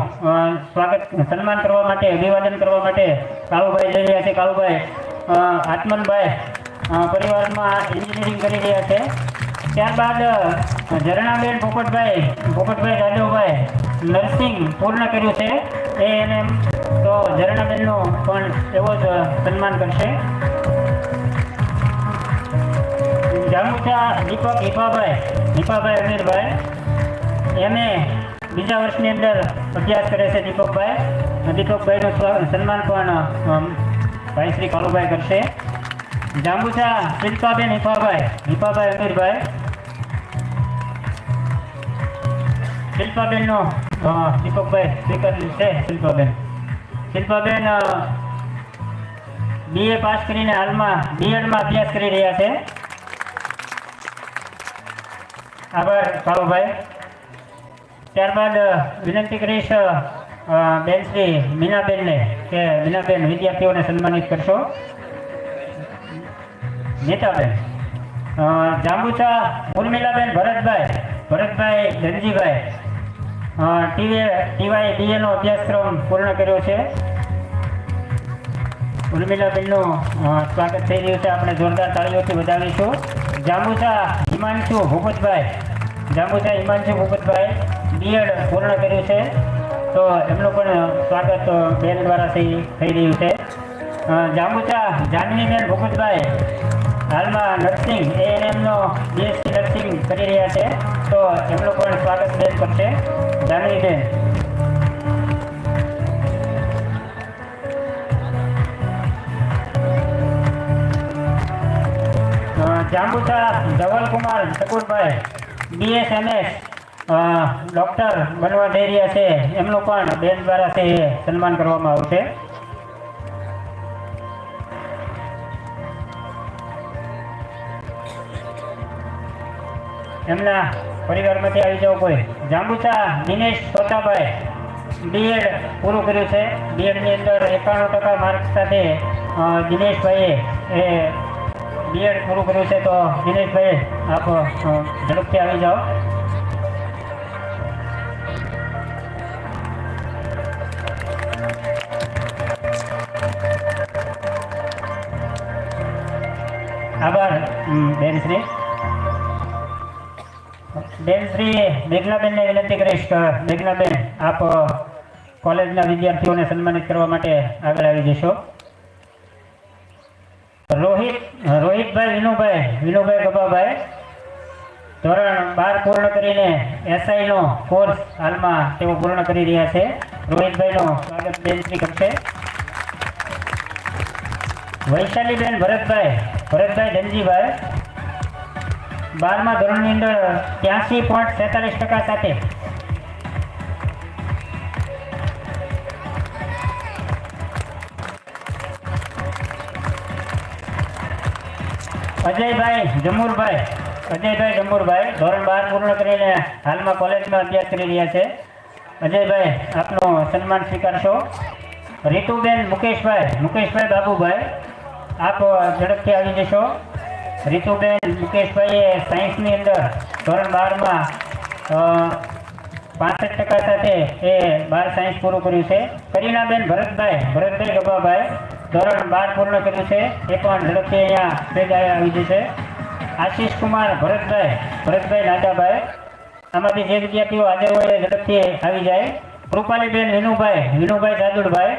[SPEAKER 2] સન્માન કરવા માટે, અભિવાદન કરવા માટે કાળુભાઈ જઈ રહ્યા છે. કાળુભાઈ, આત્મનભાઈ પરિવારમાં એન્જિનિયરિંગ કરી રહ્યા છે. ત્યારબાદ ઝરણાબેન પોપટભાઈ જાદવભાઈ નર્સિંગ પૂર્ણ કર્યું છે ANM, તો ઝરણાબેનનું પણ એવો જ સન્માન કરશે. જાંબુચા દીપક હિપાભાઈ અમીરભાઈ MA બીજા વર્ષની અંદર અભ્યાસ કરે છે. દીપકભાઈનું સન્માન પણ ભાઈ શ્રી કાલુભાઈ કરશે. જાંબુચા શિલ્પાબેન હિપાભાઈ અમીરભાઈ, શિલ્પાબેનનો દીપકભાઈ સ્પીકર છે. શિલ્પાબેન BA પાસ કરીને હાલમાં B.Edમાં અભ્યાસ કરી રહ્યા છે. આભાર કાળુભાઈ. ત્યારબાદ વિનંતી કરીશ બેન શ્રી મીનાબેનને કે મીનાબેન વિદ્યાર્થીઓને સન્માનિત કરશો. નીતાબેન. જાંબુચા ઉર્મિલાબેન ભરતભાઈ ધનજીભાઈ TY BA નો અભ્યાસક્રમ પૂર્ણ કર્યો છે. ઉર્મિલાબેનનું સ્વાગત થઈ રહ્યું છે, આપણે જોરદાર તાળીઓથી વધાવીશું. જાંબુચા હિમાંશુ ભૂપતભાઈ B.Ed પૂર્ણ કર્યું છે, તો એમનું પણ સ્વાગત બેન દ્વારા થઈ રહ્યું છે. જાંબુચા જાનવીબેન ભૂપતભાઈ હાલમાં નર્સિંગ ANMનો BSc નર્સિંગ કરી રહ્યા છે, તો એમનું પણ સ્વાગત બેન કરશે. જાનવીબેન. જાંબુચા ધવલકુમાર ઠાકુરભાઈ BSMS ડૉક્ટર બનવા જઈ રહ્યા છે, એમનું પણ બેન દ્વારા છે સન્માન કરવામાં આવશે. એમના પરિવારમાંથી આવી જાવ કોઈ. જાંબુચા દિનેશ સોતાભાઈ B.Ed પૂરું કર્યું છે. B.Edની અંદર 91% માર્ક સાથે દિનેશભાઈએ B.Ed પૂરું કર્યું છે, તો દિનેશભાઈ આપ ઝડપથી આવી જાઓ. આભાર બેનશ્રી. મેઘનાબેનને વિનંતી કરીશ કે મેઘનાબેન આપ કોલેજના વિદ્યાર્થીઓને સન્માનિત કરવા માટે આગળ આવી જશો. રોહિતભાઈ વિનુભાઈ ગભાભાઈ ધોરણ 12 પૂર્ણ કરીને SI નો કોર્સ હાલમાં તેઓ પૂર્ણ કરી રહ્યા છે. રોહિતભાઈનું સ્વાગત બેનશ્રી કરશે. વૈશાલીબેન ભરતભાઈ ધનજીભાઈ 12મા ધોરણની અંદર 83.47% સાથે અજયભાઈ જમુરભાઈ ધોરણ 12 પૂર્ણ કરીને હાલમાં કોલેજમાં અભ્યાસ કરી રહ્યા છે. અજયભાઈ આપનું સન્માન સ્વીકારશો. રીતુબેન મુકેશભાઈ બાબુભાઈ આપ ઝડપથી આવી જશો. રીતુબેન મુકેશભાઈએ સાયન્સની અંદર ધોરણ 12માં 65% સાથે એ 12 સાયન્સ પૂરું કર્યું છે. કરીનાબેન ભરતભાઈ ગભાભાઈ ધોરણ 12 પૂર્ણ કર્યું છે. એ પણ ઝડપથી અહીંયા સ્ટેજ આવી જશે. આશીષ કુમાર ભરતભાઈ નાદાભાઈ, આમાંથી જે વિદ્યાર્થીઓ હાજર હોય એ ઝડપથી આવી જાય. કૃપાલીબેન વિનુભાઈ જાદુડભાઈ,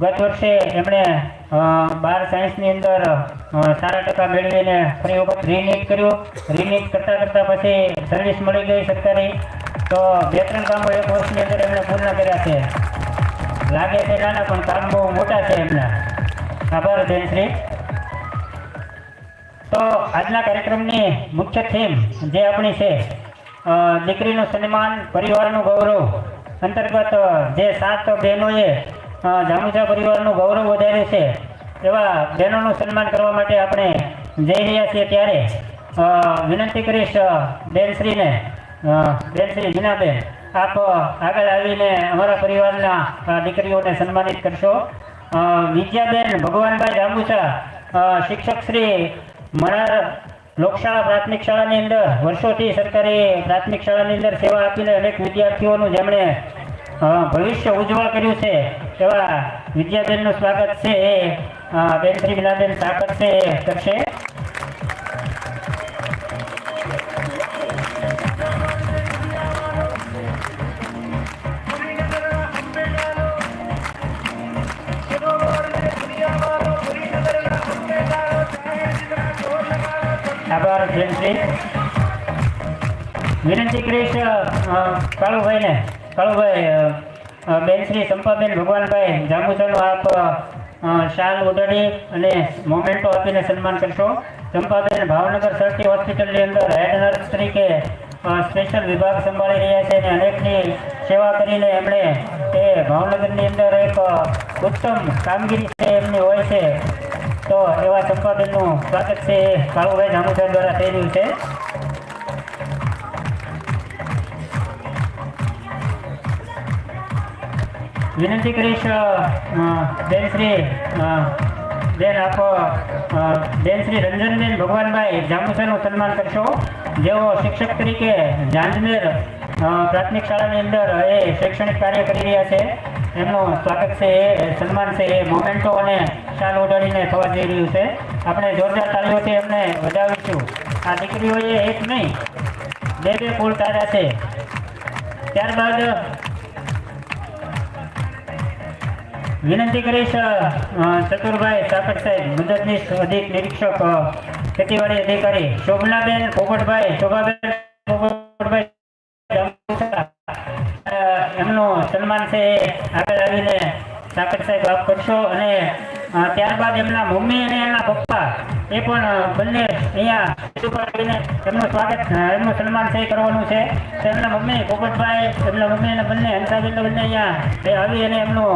[SPEAKER 2] ગત વર્ષે એમણે 12 સાયન્સની અંદર સારા ટકા મેળવીને ફરી વખત રીનીટ કર્યું. રીનીટ કરતાં પછી સર્વિસ મળી ગઈ સરકારી. તો 2-3 કામો એક વર્ષની અંદર એમણે પૂર્ણ કર્યા છે. લાગે છે નાના પણ કામ બહુ મોટા છે એમના. આભાર બેનશ્રી. તો આજના કાર્યક્રમની મુખ્ય થીમ જે આપણી છે દીકરીનું સન્માન, પરિવારનું ગૌરવ અંતર્ગત જે 7 બહેનોએ જામુચા પરિવારનું ગૌરવ વધાર્યું છે એવા બહેનોનું સન્માન કરવા માટે આપણે જઈ રહ્યા છીએ. ત્યારે વિનંતી કરીશ બેનશ્રીને, બેનશ્રી જીનાબેન, આપ આગળ આવીને અમારા પરિવારના દીકરીઓને સન્માનિત કરશો. વિદ્યાબેન ભગવાનભાઈ જાંબુચા, શિક્ષક શ્રી મણાર લોકશાળા પ્રાથમિક શાળાની અંદર વર્ષોથી સરકારી પ્રાથમિક શાળાની અંદર સેવા આપીને અનેક વિદ્યાર્થીઓનું જેમણે ભવિષ્ય ઉજ્જવળ કર્યું છે એવા વિદ્યાબેનનું સ્વાગત છે એ બેન શ્રી વિનાબેન સાકર છે એ કરશે. આભાર બેનશ્રી. વિનંતી કરીશ કાળુભાઈ, બેનશ્રી ચંપાબેન ભગવાનભાઈ જાંબુચાનું આપ શાલ ઓઢાડી અને મોમેન્ટો આપીને સન્માન કરશો. ચંપાબેન ભાવનગર સરટી હોસ્પિટલની અંદર હેડ નર્સ તરીકે સ્પેશિયલ વિભાગ સંભાળી રહ્યા છે અને અનેકની સેવા કરીને એમણે એ ભાવનગરની અંદર એક ઉત્તમ કામગીરી છે એમની હોય છે. તો એવા ચંપાબેનનું સ્વાગત છે એ કાળુભાઈ જાંબુચા દ્વારા થઈ રહ્યું છે. વિનંતી કરીશ બેનશ્રી રંજનબેન ભગવાનભાઈ જાંબુચાનું સન્માન કરશો. જેઓ શિક્ષક તરીકે જાંજનેર પ્રાથમિક શાળાની અંદર એ શૈક્ષણિક કાર્ય કરી રહ્યા છે. એમનું સ્વાગત છે એ સન્માન છે એ મોમેન્ટો અને શાલ ઓઢાડીને થવા જઈ રહ્યું છે. આપણે જોરદાર તાળીઓથી એમને વધાવીશું. આ દીકરીઓએ એક નહીં 2 ફૂલ તાર્યા છે. ત્યારબાદ વિનંતી કરીશ ચતુરભાઈ સાકર સાહેબ, મદદનીશ અધિક નિરીક્ષક ખેતીવાડી અધિકારી, શોભનાબેન પોપટભાઈ એમનું સન્માન છે એ આગળ આવીને સાકર સાહેબ આપ કરશો. અને ત્યારબાદ એમના મમ્મી અને એમના પપ્પા એ પણ બંને અહીંયા આવીને એમનું સ્વાગત, એમનું સન્માન છે કરવાનું છે. તો એમના મમ્મી પોપટભાઈ, એમના મમ્મી અને બંને હંસાબેન બંને અહીંયા આવી અને એમનું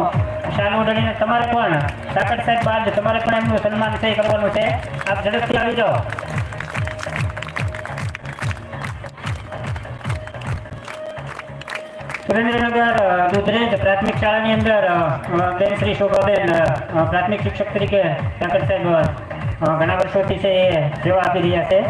[SPEAKER 2] શાલ ઓઢાડીને તમારે પણ સાકર સાહેબ બાદ તમારે પણ એમનું સન્માન છે કરવાનું છે. આપ ઝડપથી આવી જાઓ. સુરેન્દ્રનગર દુધરેજ પ્રાથમિક શાળાની અંદર બેન શ્રી શોભાબેન પ્રાથમિક શિક્ષક તરીકે સાકર સાહેબ ઘણા વર્ષોથી છે એ સેવા આપી રહ્યા છે.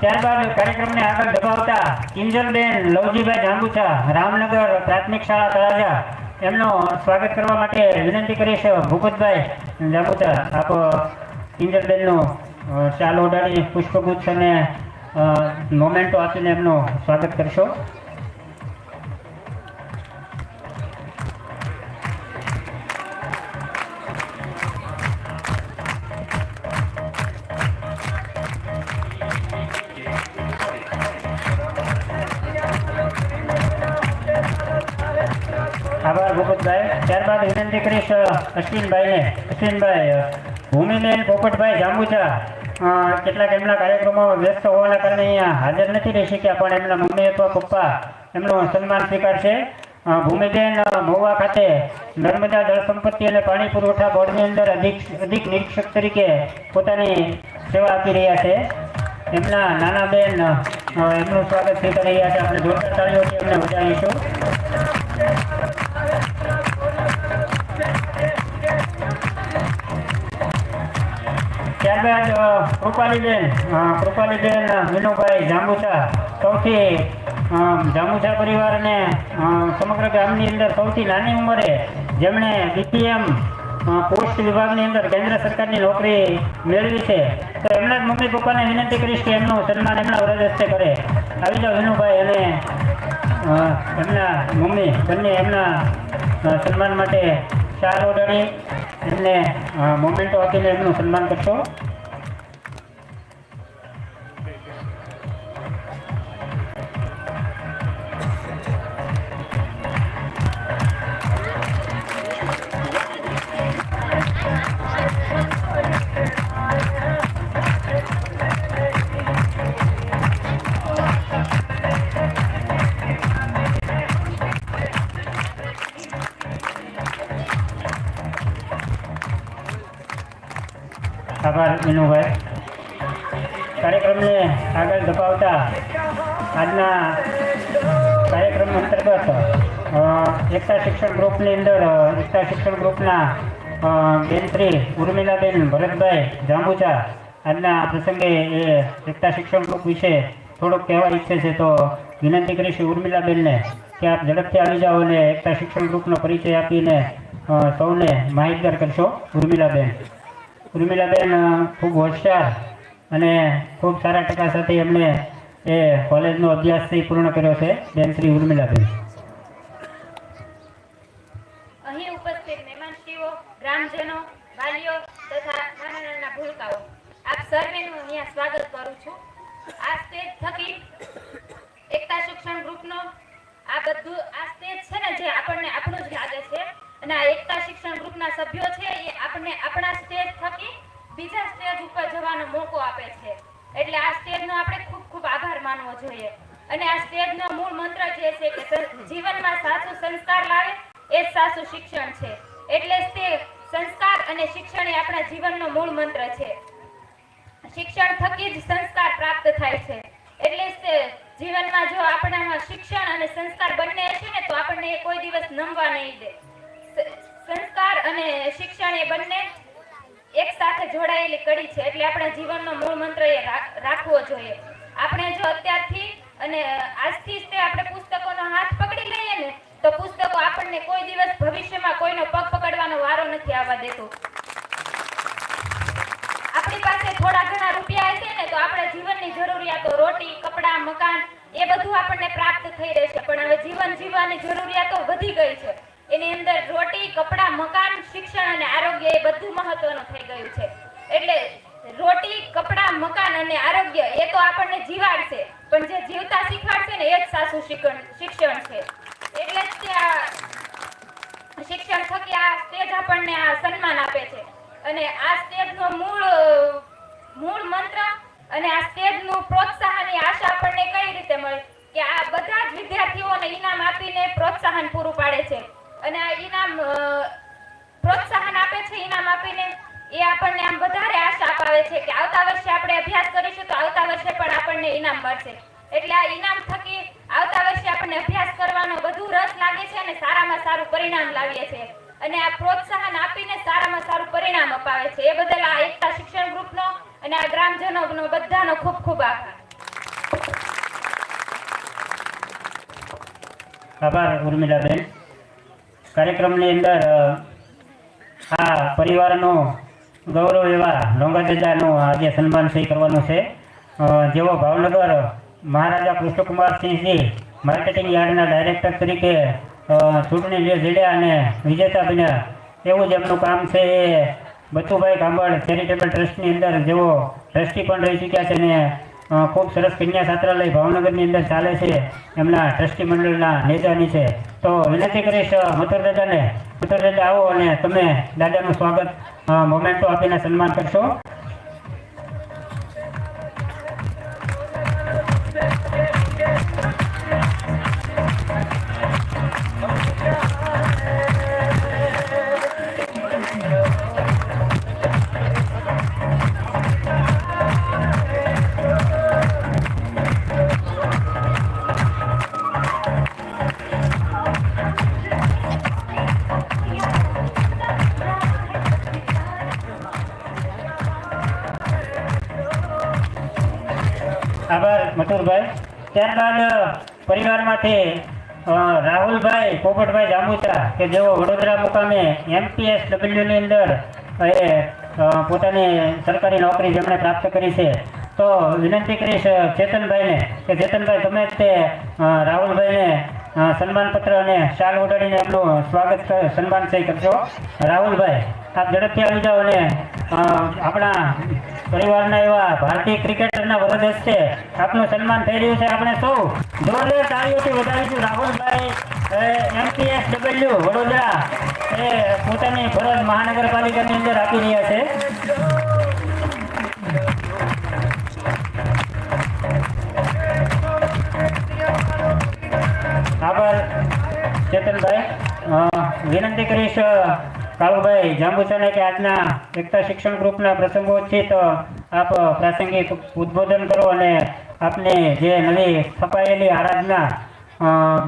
[SPEAKER 2] ત્યારબાદ કાર્યક્રમને આગળ દબાવતા કિંજલબેન લવજીભાઈ જાંબુચા, રામનગર પ્રાથમિક શાળા તળાજા, એમનું સ્વાગત કરવા માટે વિનંતી કરીશ. ભૂપતભાઈ જાંબુચા, આપ કિંજલબેનનું શાલ ઓઢાડી પુષ્પગુચ્છ અને મોમેન્ટો આપીને એમનું સ્વાગત કરશો. આભાર ભૂપતભાઈ. વિનોદભાઈ. ત્યારબાદ વિનંતી કરીશ અશ્વિનભાઈ ભૂમિબેન પોપટભાઈ જાંબુચા. કેટલાક એમના કાર્યક્રમોમાં વ્યસ્ત હોવાના કારણે અહીંયા હાજર નથી રહી શક્યા, પણ એમના મમ્મી અથવા પપ્પા એમનું સન્માન સ્વીકારશે. ભૂમિબેન મહુવા ખાતે નર્મદા જળ સંપત્તિ અને પાણી પુરવઠા બોર્ડની અંદર અધિક નિરીક્ષક તરીકે પોતાની સેવા આપી રહ્યા છે. એમના નાના બેન એમનું સ્વાગત સ્વીકારી રહ્યા છે. આપણે જોરદાર તાળીઓથી એમને વધાવીશું. ત્યારબાદ કૃપાલીબેન વિનુભાઈ જાંબુચા, સૌથી જાંબુચા પરિવાર અને સમગ્ર ગામની અંદર સૌથી નાની ઉંમરે જેમણે બીપીએમ પોસ્ટ વિભાગની અંદર કેન્દ્ર સરકારની નોકરી મેળવી છે, તો એમના જ મમ્મી પપ્પાને વિનંતી કરીશ કે એમનું સન્માન એમના વરદ હસ્તે કરે. આવી જાઓ વિનુભાઈ અને એમના મમ્મી બંને એમના સન્માન માટે શાલ ઓઢાડી એમને મોમેન્ટો આપીને એમનું સન્માન કરશો. આભાર વિનુભાઈ. કાર્યક્રમને આગળ ધપાવતા આજના કાર્યક્રમ અંતર્ગત એકતા શિક્ષણ ગ્રુપની અંદર એકતા શિક્ષણ ગ્રુપના બેન શ્રી ઉર્મિલાબેન ભરતભાઈ જાંબુચા આજના પ્રસંગે એ એકતા શિક્ષણ ગ્રુપ વિશે થોડુંક કહેવા ઈચ્છે છે, તો વિનંતી કરીશ ઉર્મિલાબેનને કે આપ ઝડપથી આવી જાઓ અને એકતા શિક્ષણ ગ્રુપનો પરિચય આપીને સૌને માહિતગાર કરશો. ઉર્મિલાબેન ખૂબ હોશિયાર અને ખૂબ સારા ટકા સાથે એમણે એ કોલેજનો અભ્યાસથી પૂર્ણ કર્યો છે. બેન શ્રી ઉર્મિલાબેન.
[SPEAKER 4] અહીં ઉપસ્થિત મહેમાનશ્રીઓ, ગ્રામજનો, વાલીઓ તથા નાના નાના ભૂલકાઓ, આપ સર્વેનું અહીંયા સ્વાગત કરું છું. આ સ્ટેજ થકી એકતા શિક્ષણ ગ્રુપનો આ સ્ટેજ છે ને, જે આપણને આપણું જ લાગે છે, અને આ એકતા શિક્ષણ ગ્રુપના સભ્યો છે એ આપણને આપણા સ્ટેજ થકી બીજા સ્ટેજ ઉપર જવાનો મોકો આપે છે. એટલે આ સ્ટેજનો આપણે ખૂબ ખૂબ આભાર માનવો જોઈએ. અને આ સ્ટેજનો મૂળ મંત્ર જે છે કે જીવનમાં સાચું સંસ્કાર લાવે એ જ સાચું શિક્ષણ છે. એટલે જ તે સંસ્કાર અને શિક્ષણ એ આપણા જીવનનો મૂળ મંત્ર છે. શિક્ષણ થકી જ સંસ્કાર પ્રાપ્ત થાય છે. એટલે જ તે જીવનમાં જો આપણામાં શિક્ષણ અને સંસ્કાર બંને હશે ને, તો આપણને એ કોઈ દિવસ નમવા નહીં દે. સંસ્કાર અને શિક્ષણ એ બંને એક સાથે જોડાયેલી કડી છે. એટલે આપણા જીવનનો મૂળ મંત્ર એ રાખવો જોઈએ. આપણે જો અત્યારથી અને આજથી જ તે આપણે પુસ્તકોનો હાથ પકડી લઈએ ને, તો પુસ્તકો આપણને કોઈ દિવસ ભવિષ્યમાં કોઈનો પગ પકડવાનો વારો નથી આવવા દેતું. આપણી પાસે થોડા ઘણા રૂપિયા હશે ને, તો આપણા જીવનની જરૂરિયાતો રોટી, કપડાં, મકાન એ બધું આપણને પ્રાપ્ત થઈ રહેશે. પણ હવે જીવન જીવવાની જરૂરિયાતો વધી ગઈ છે. એની અંદર રોટી, કપડાં, મકાન, શિક્ષણ અને આરોગ્ય એ બધું મહત્વનું થઈ ગયું છે. એટલે રોટી, કપડાં, મકાન અને આરોગ્ય એ તો આપણને જીવાડશે, પણ જે જીવતા શીખવાડશે ને એ જ સાચું શિક્ષણ છે. એટલે જ તે આ શિક્ષણ થકી આ સ્ટેજ આપણને આ સન્માન આપે છે. અને આ સ્ટેજનો મૂળ મંત્ર અને આ સ્ટેજનું પ્રોત્સાહન એ આશા આપણને કઈ રીતે મળે કે આ બધા જ વિદ્યાર્થીઓને ઇનામ આપીને પ્રોત્સાહન પૂરું પાડે છે. અને આ ઇનામ પ્રોત્સાહન આપે છે, ઇનામ આપીને એ આપણને આમ વધારે આશા અપાવે છે કે આવતા વર્ષે આપણે અભ્યાસ કરીશું તો આવતા વર્ષે પણ આપણને ઇનામ મળશે. એટલે આ ઇનામ થકી આવતા વર્ષે આપણને અભ્યાસ કરવાનો વધુ રસ લાગે છે અને સારામાં સારું પરિણામ લાવીએ છીએ. અને આ પ્રોત્સાહન આપીને સારામાં સારું પરિણામ અપાવે છે. એ બદલ આ એકતા શિક્ષણ ગ્રુપનો અને આ ગ્રામજનોનો બધાનો ખૂબ ખૂબ આભાર.
[SPEAKER 2] આભાર ઉર્મિલાબેન. કાર્યક્રમની અંદર આ પરિવારનું ગૌરવ એવા લોંગાદાદાનું આજે સન્માન સહી કરવાનું છે. જેઓ ભાવનગર મહારાજા કૃષ્ણકુમારસિંહજી માર્કેટિંગ યાર્ડના ડાયરેક્ટર તરીકે ચૂંટણી લડ્યા અને વિજેતા બન્યા, એવું જ એમનું કામ છે. એ બચુભાઈ કાંબળ ચેરિટેબલ ટ્રસ્ટની અંદર જેઓ ટ્રસ્ટી પણ રહી ચૂક્યા છે અને ખૂબ સરસ કન્યા છાત્રાલય ભાવનગરની અંદર ચાલે છે, એમના ટ્રસ્ટી મંડળના નેતાની છે. તો વિનંતી કરીશ મથુર દાદાને, મથુર દાદા આવો અને તમે દાદાનું સ્વાગત મોમેન્ટો આપીને સન્માન કરશો. આભાર મથુરભાઈ. ત્યારબાદ પરિવારમાંથી રાહુલભાઈ પોપટભાઈ જાંબુચા કે જેઓ વડોદરા મુકામે MPSWની અંદર પોતાની સરકારી નોકરી જેમણે પ્રાપ્ત કરી છે. તો વિનંતી કરીશ ચેતનભાઈને કે ચેતનભાઈ તમે જ તે રાહુલભાઈને સન્માનપત્ર અને શાલ ઓઢાડીને એમનું સ્વાગત સન્માન સહી કરશો. રાહુલભાઈ આપ ઝડપથી આવી જાઓ અને આપણા પરિવારના એવા ભારતીય ક્રિકેટરના વરદ હસ્તે આપનું સન્માન થઈ રહ્યું છે. આપણે સૌ જોરદાર તાળીઓથી વધાવીશું. રાહુલભાઈ MPSW વડોદરા એ પોતાની ફરજ મહાનગરપાલિકાની અંદર આપી રહ્યા છે. આભાર ચેતનભાઈ. વિનંતી કરીશ કાળુભાઈ જાંબુચાને કે આજના એકતા શિક્ષણ ગ્રુપના પ્રસંગોચિત આપ પ્રાસંગિક ઉદ્બોધન કરો અને આપને જે નવી સ્થપાયેલી આરાધના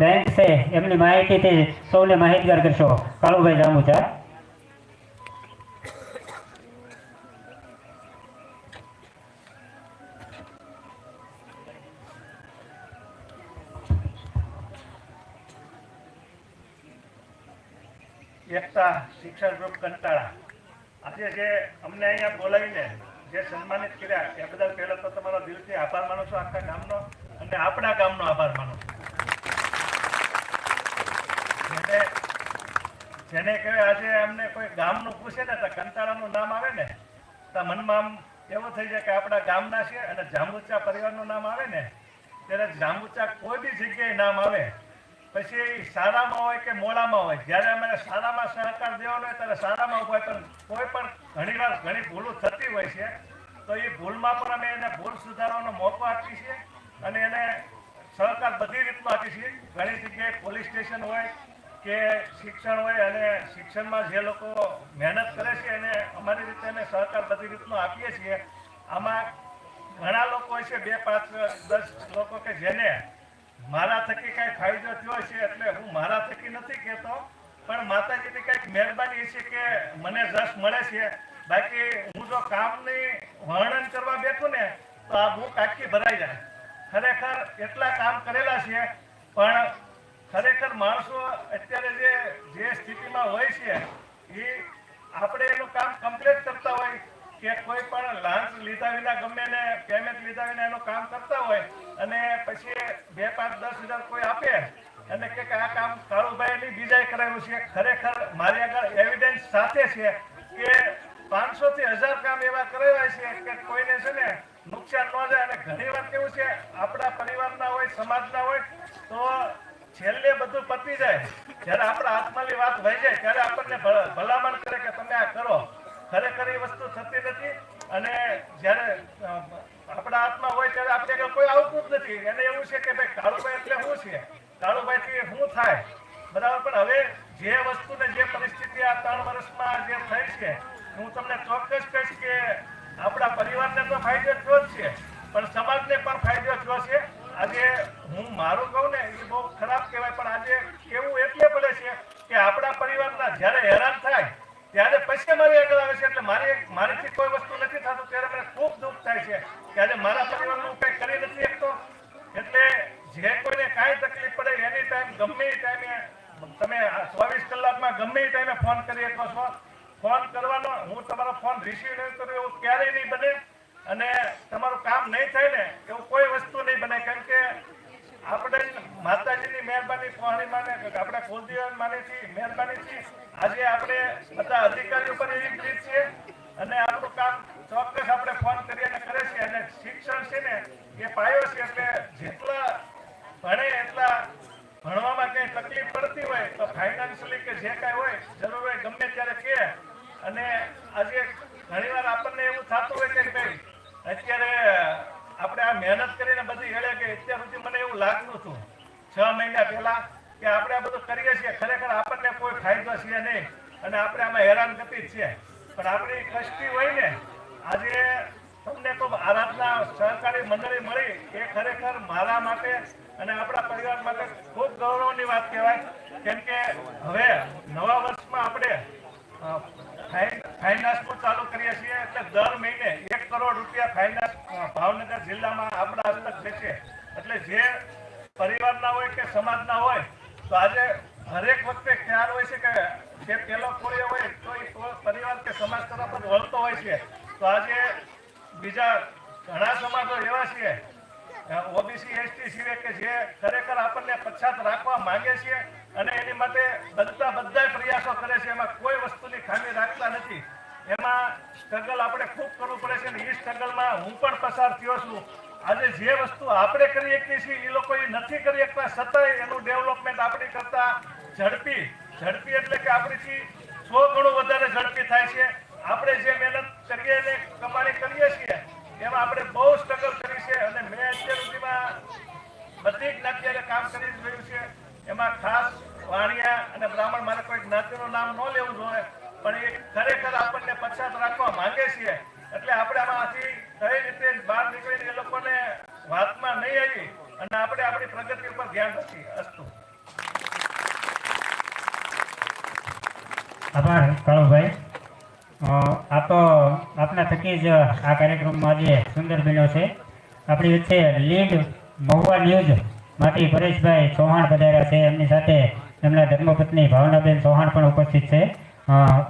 [SPEAKER 2] બેંક છે એમની માહિતીથી સૌને માહિતગાર કરશો. કાળુભાઈ જાંબુચા.
[SPEAKER 5] એકતા શિક્ષણ ગ્રુપ કંટાળા આજે જે અમને અહીંયા બોલાવીને જે સન્માનિત કર્યા એ બદલ પહેલા તો તમારો દિલથી આભાર માનું છું, આખા ગામનો અને આપણા ગામનો આભાર માનું છું. જેને કહેવાય આજે અમને કોઈ ગામનું પૂછે ને તો કંટાળાનું નામ આવે ને તો મનમાં આમ એવું થઈ જાય કે આપણા ગામના છે. અને જાંબુચા પરિવારનું નામ આવે ને ત્યારે જાંબુચા કોઈ બી જગ્યાએ નામ આવે પછી સારામાં હોય કે મોડામાં હોય, જ્યારે અમારે સારામાં સહકાર દેવાનો હોય ત્યારે સારામાં હોય, પણ કોઈ પણ ઘણીવાર ઘણી ભૂલો થતી હોય છે. તો એ ભૂલમાં પણ અમે એને ભૂલ સુધારવાનો મોકો આપીએ છીએ અને એને સહકાર બધી રીતનો આપીએ છીએ. ઘણી જગ્યાએ પોલીસ સ્ટેશન હોય કે શિક્ષણ હોય અને શિક્ષણમાં જે લોકો મહેનત કરે છે એને અમારી રીતે અમે સહકાર બધી રીતનો આપીએ છીએ. આમાં ઘણા લોકો હોય છે, 2, 5, 10 લોકો કે જેને મારા થકી કઈ ફાયદો થયો છે, એટલે હું મારા થકી નથી કહેતો, પણ માતાજીની કંઈક મહેરબાની છે કે મને રસ મળે છે. બાકી હું જો કામની વર્ણન કરવા બેઠું ને તો આ બુક આખી ભરાઈ જાય. ખરેખર એટલા કામ કરેલા છે, પણ ખરેખર માણસો અત્યારે જે સ્થિતિમાં હોય છે એ આપણે એનું કામ કમ્પ્લીટ કરતા હોય કે કોઈ પણ લાંચ લીધા વિના ગમે ને પેમેન્ટ લીધા વિના એનું કામ કરતા હોય અને પછી 2, 5, 10 હજાર કોઈ આપે અને કે આ કામ કાળુભાઈની બીજાએ કરાવ્યું છે. ખરેખર મારી આગળ એવિડન્સ સાથે છે કે 500 થી 1000 કામ એવા કરાવ્યા છે કે કોઈને છે ને નુકસાન ન જાય. અને ઘણી વાર કેવું છે આપણા પરિવારના હોય, સમાજના હોય, તો છેલ્લે બધું પતી જાય, જ્યારે આપણા હાથમાંની વાત વહી જાય ત્યારે આપણને ભલામણ કરે કે તમે આ કરો. ખરેખર એ વસ્તુ થતી નથી અને જ્યારે આપણા હાથમાં હોય ત્યારે આપણે આગળ કોઈ આવતું જ નથી. એને એવું છે કે ભાઈ કાળુભાઈ એટલે શું છે, કાળુભાઈથી શું થાય બરાબર. પણ હવે જે વસ્તુને જે પરિસ્થિતિ આ 3 વર્ષમાં જે થઈ છે, હું તમને ચોક્કસ કહીશ કે આપણા પરિવારને તો ફાયદો થયો જ છે, પણ સમાજને પણ ફાયદો થયો છે. આજે હું મારું કહું ને એ બહુ ખરાબ કહેવાય, પણ આજે કેવું એટલે પડે છે કે આપણા પરિવારના જ્યારે હેરાન થાય ત્યારે પછી મારી આગળ આવે છે. એટલે મારીથી કોઈ વસ્તુ નથી થતું ત્યારે મને ખૂબ દુઃખ થાય છે કે આજે મારા પરિવારનું કંઈ કરી નથી શકતો. એટલે જે કોઈને કાંઈ તકલીફ પડે એની ટાઈમ ગમે એ ટાઈમે તમે 24 કલાકમાં ગમે એ ટાઈમે ફોન કરી શકો છો. ફોન કરવાનો, હું તમારો ફોન રિસીવ નહીં કરું એવું ક્યારેય નહીં બને અને તમારું કામ નહીં થાય ને એવું કોઈ વસ્તુ નહીં બને. કેમ કે આપણે માતાજીની મહેરબાની, પહોળીમાને આપણે કુલદેવ માનેથી મહેરબાનીથી આજે આપણે બધા અધિકારીઓ પર એવી પ્રીત છે અને આપણું કામ ચોક્કસ આપણે ફોન કરી અને કરે છે. અને શિક્ષણ છે ને એ પાયો છે. એટલે જેટલા ભણે એટલા ભણવામાં કંઈ તકલીફ પડતી હોય તો ફાઇનાન્શિયલી કે જે કાંઈ હોય જરૂર હોય ગમે ત્યારે કહે. અને આજે ઘણીવાર આપણને એવું થતું હોય કે ભાઈ અત્યારે આપણે આ મહેનત કરીને બધી હેળે કે અત્યાર સુધી મને એવું લાગતું હતું 6 મહિના પહેલા કે આપણે આ બધું કરીએ છીએ, ખરેખર આપણને કોઈ ફાયદો છે નહીં અને આપણે આમાં હેરાનગતિ જ છે. પણ આપણી કષ્ટી હોય ને, આજે તમને તો આરાધના સહકારી મંડળી મળી એ ખરેખર મારા માટે અને આપણા પરિવાર માટે ખૂબ ગૌરવની વાત કહેવાય. કેમ કે હવે નવા વર્ષમાં આપણે ફાઇનાન્સનું ચાલુ કરીએ છીએ એટલે દર મહિને 1 કરોડ રૂપિયા ફાઇનાન્સ ભાવનગર જિલ્લામાં આપણા હસ્તક જશે. એટલે જે પરિવારના હોય કે સમાજના હોય તો આજે હરેક વખતે ખ્યાલ હોય છે કે જે પેલો કોઈ હોય તો એ પરિવાર કે સમાજ તરફ જ વળતો હોય છે. તો આજે બીજા ઘણા સમાજો એવા છે ઓબીસી એસટી સિવાય કે જે ખરેખર આપણને પછાત રાખવા માંગે છે અને એની માટે બધા પ્રયાસો કરે છે. એમાં કોઈ વસ્તુની ખામી રાખતા નથી. એમાં સ્ટ્રગલ આપણે ખૂબ કરવું પડે છે અને એ સ્ટ્રગલમાં હું પણ પસાર થયો છું. આજે જે વસ્તુ આપણે કરી શકીએ છીએ એ લોકો એ નથી કરી શકતા, છતાંય એનું ડેવલપમેન્ટ આપણી કરતા ઝડપી એટલે કે આપણીથી 100 ગણું વધારે ઝડપી થાય છે. આપણે જે મહેનત કરીએ અને કમાણી કરીએ છીએ એમાં આપણે બહુ સ્ટ્રગલ કરી છે અને મેં અત્યાર સુધીમાં બધી જ્ઞાતિઓને કામ કરી રહ્યું છે. એમાં ખાસ વાણિયા અને બ્રાહ્મણ, મારે કોઈ જ્ઞાતિનું નામ ન લેવું જોઈએ પણ એ ખરેખર આપણને પછાત રાખવા માંગે છે. એટલે આપણે આમાંથી કઈ રીતે બહાર નીકળીને એ લોકોને વાતમાં નહીં આવી અને આપણે આપણી પ્રગતિ ઉપર ધ્યાન રાખીએ. અસ્તુ.
[SPEAKER 2] આભાર કાળુભાઈ. આ તો આપના થકી જ આ કાર્યક્રમમાં આજે સુંદર બન્યો છે. આપણી વચ્ચે લીડ મહુવા ન્યૂઝ માંથી પરેશભાઈ ચૌહાણ પધાર્યા છે. એમની સાથે એમના ધર્મપત્ની ભાવનાબેન ચૌહાણ પણ ઉપસ્થિત છે.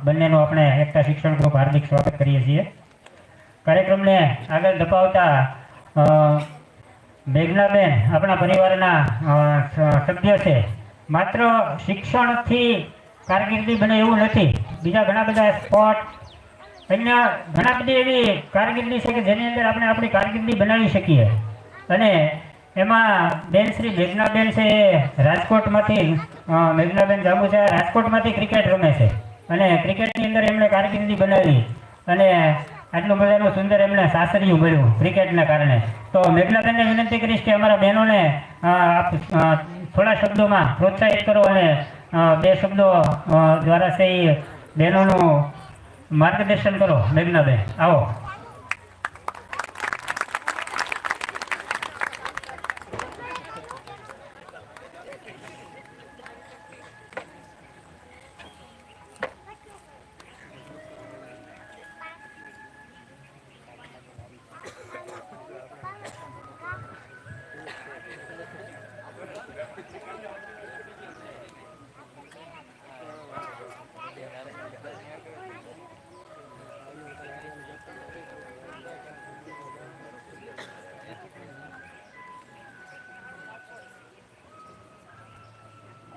[SPEAKER 2] બંનેનું આપણે એકતા શિક્ષણ ગ્રુપ હાર્દિક સ્વાગત કરીએ છીએ. કાર્યક્રમને આગળ ધપાવતા મેઘનાબેન આપણા પરિવારના સભ્ય છે. માત્ર શિક્ષણથી કારકિર્દી બને એવું નથી, બીજા ઘણા બધા સ્પોર્ટ અન્ય ઘણા બધી એવી કારકિર્દી છે કે જેની અંદર આપણે આપણી કારકિર્દી બનાવી શકીએ. અને એમાં બેન શ્રી મેઘનાબેન છે એ રાજકોટમાંથી મેઘનાબેન જાંબુચા રાજકોટમાંથી ક્રિકેટ રમે છે અને ક્રિકેટની અંદર એમણે કારકિર્દી બનાવી અને આટલું મજાનું સુંદર એમને સાસરિયું મળ્યું ક્રિકેટના કારણે. તો મેઘનાબેનને વિનંતી કરીશ કે અમારા બહેનોને થોડા શબ્દોમાં પ્રોત્સાહિત કરો અને 2 શબ્દો દ્વારા છે એ બહેનોનું માર્ગદર્શન કરો. મેઘનાબેન આવો.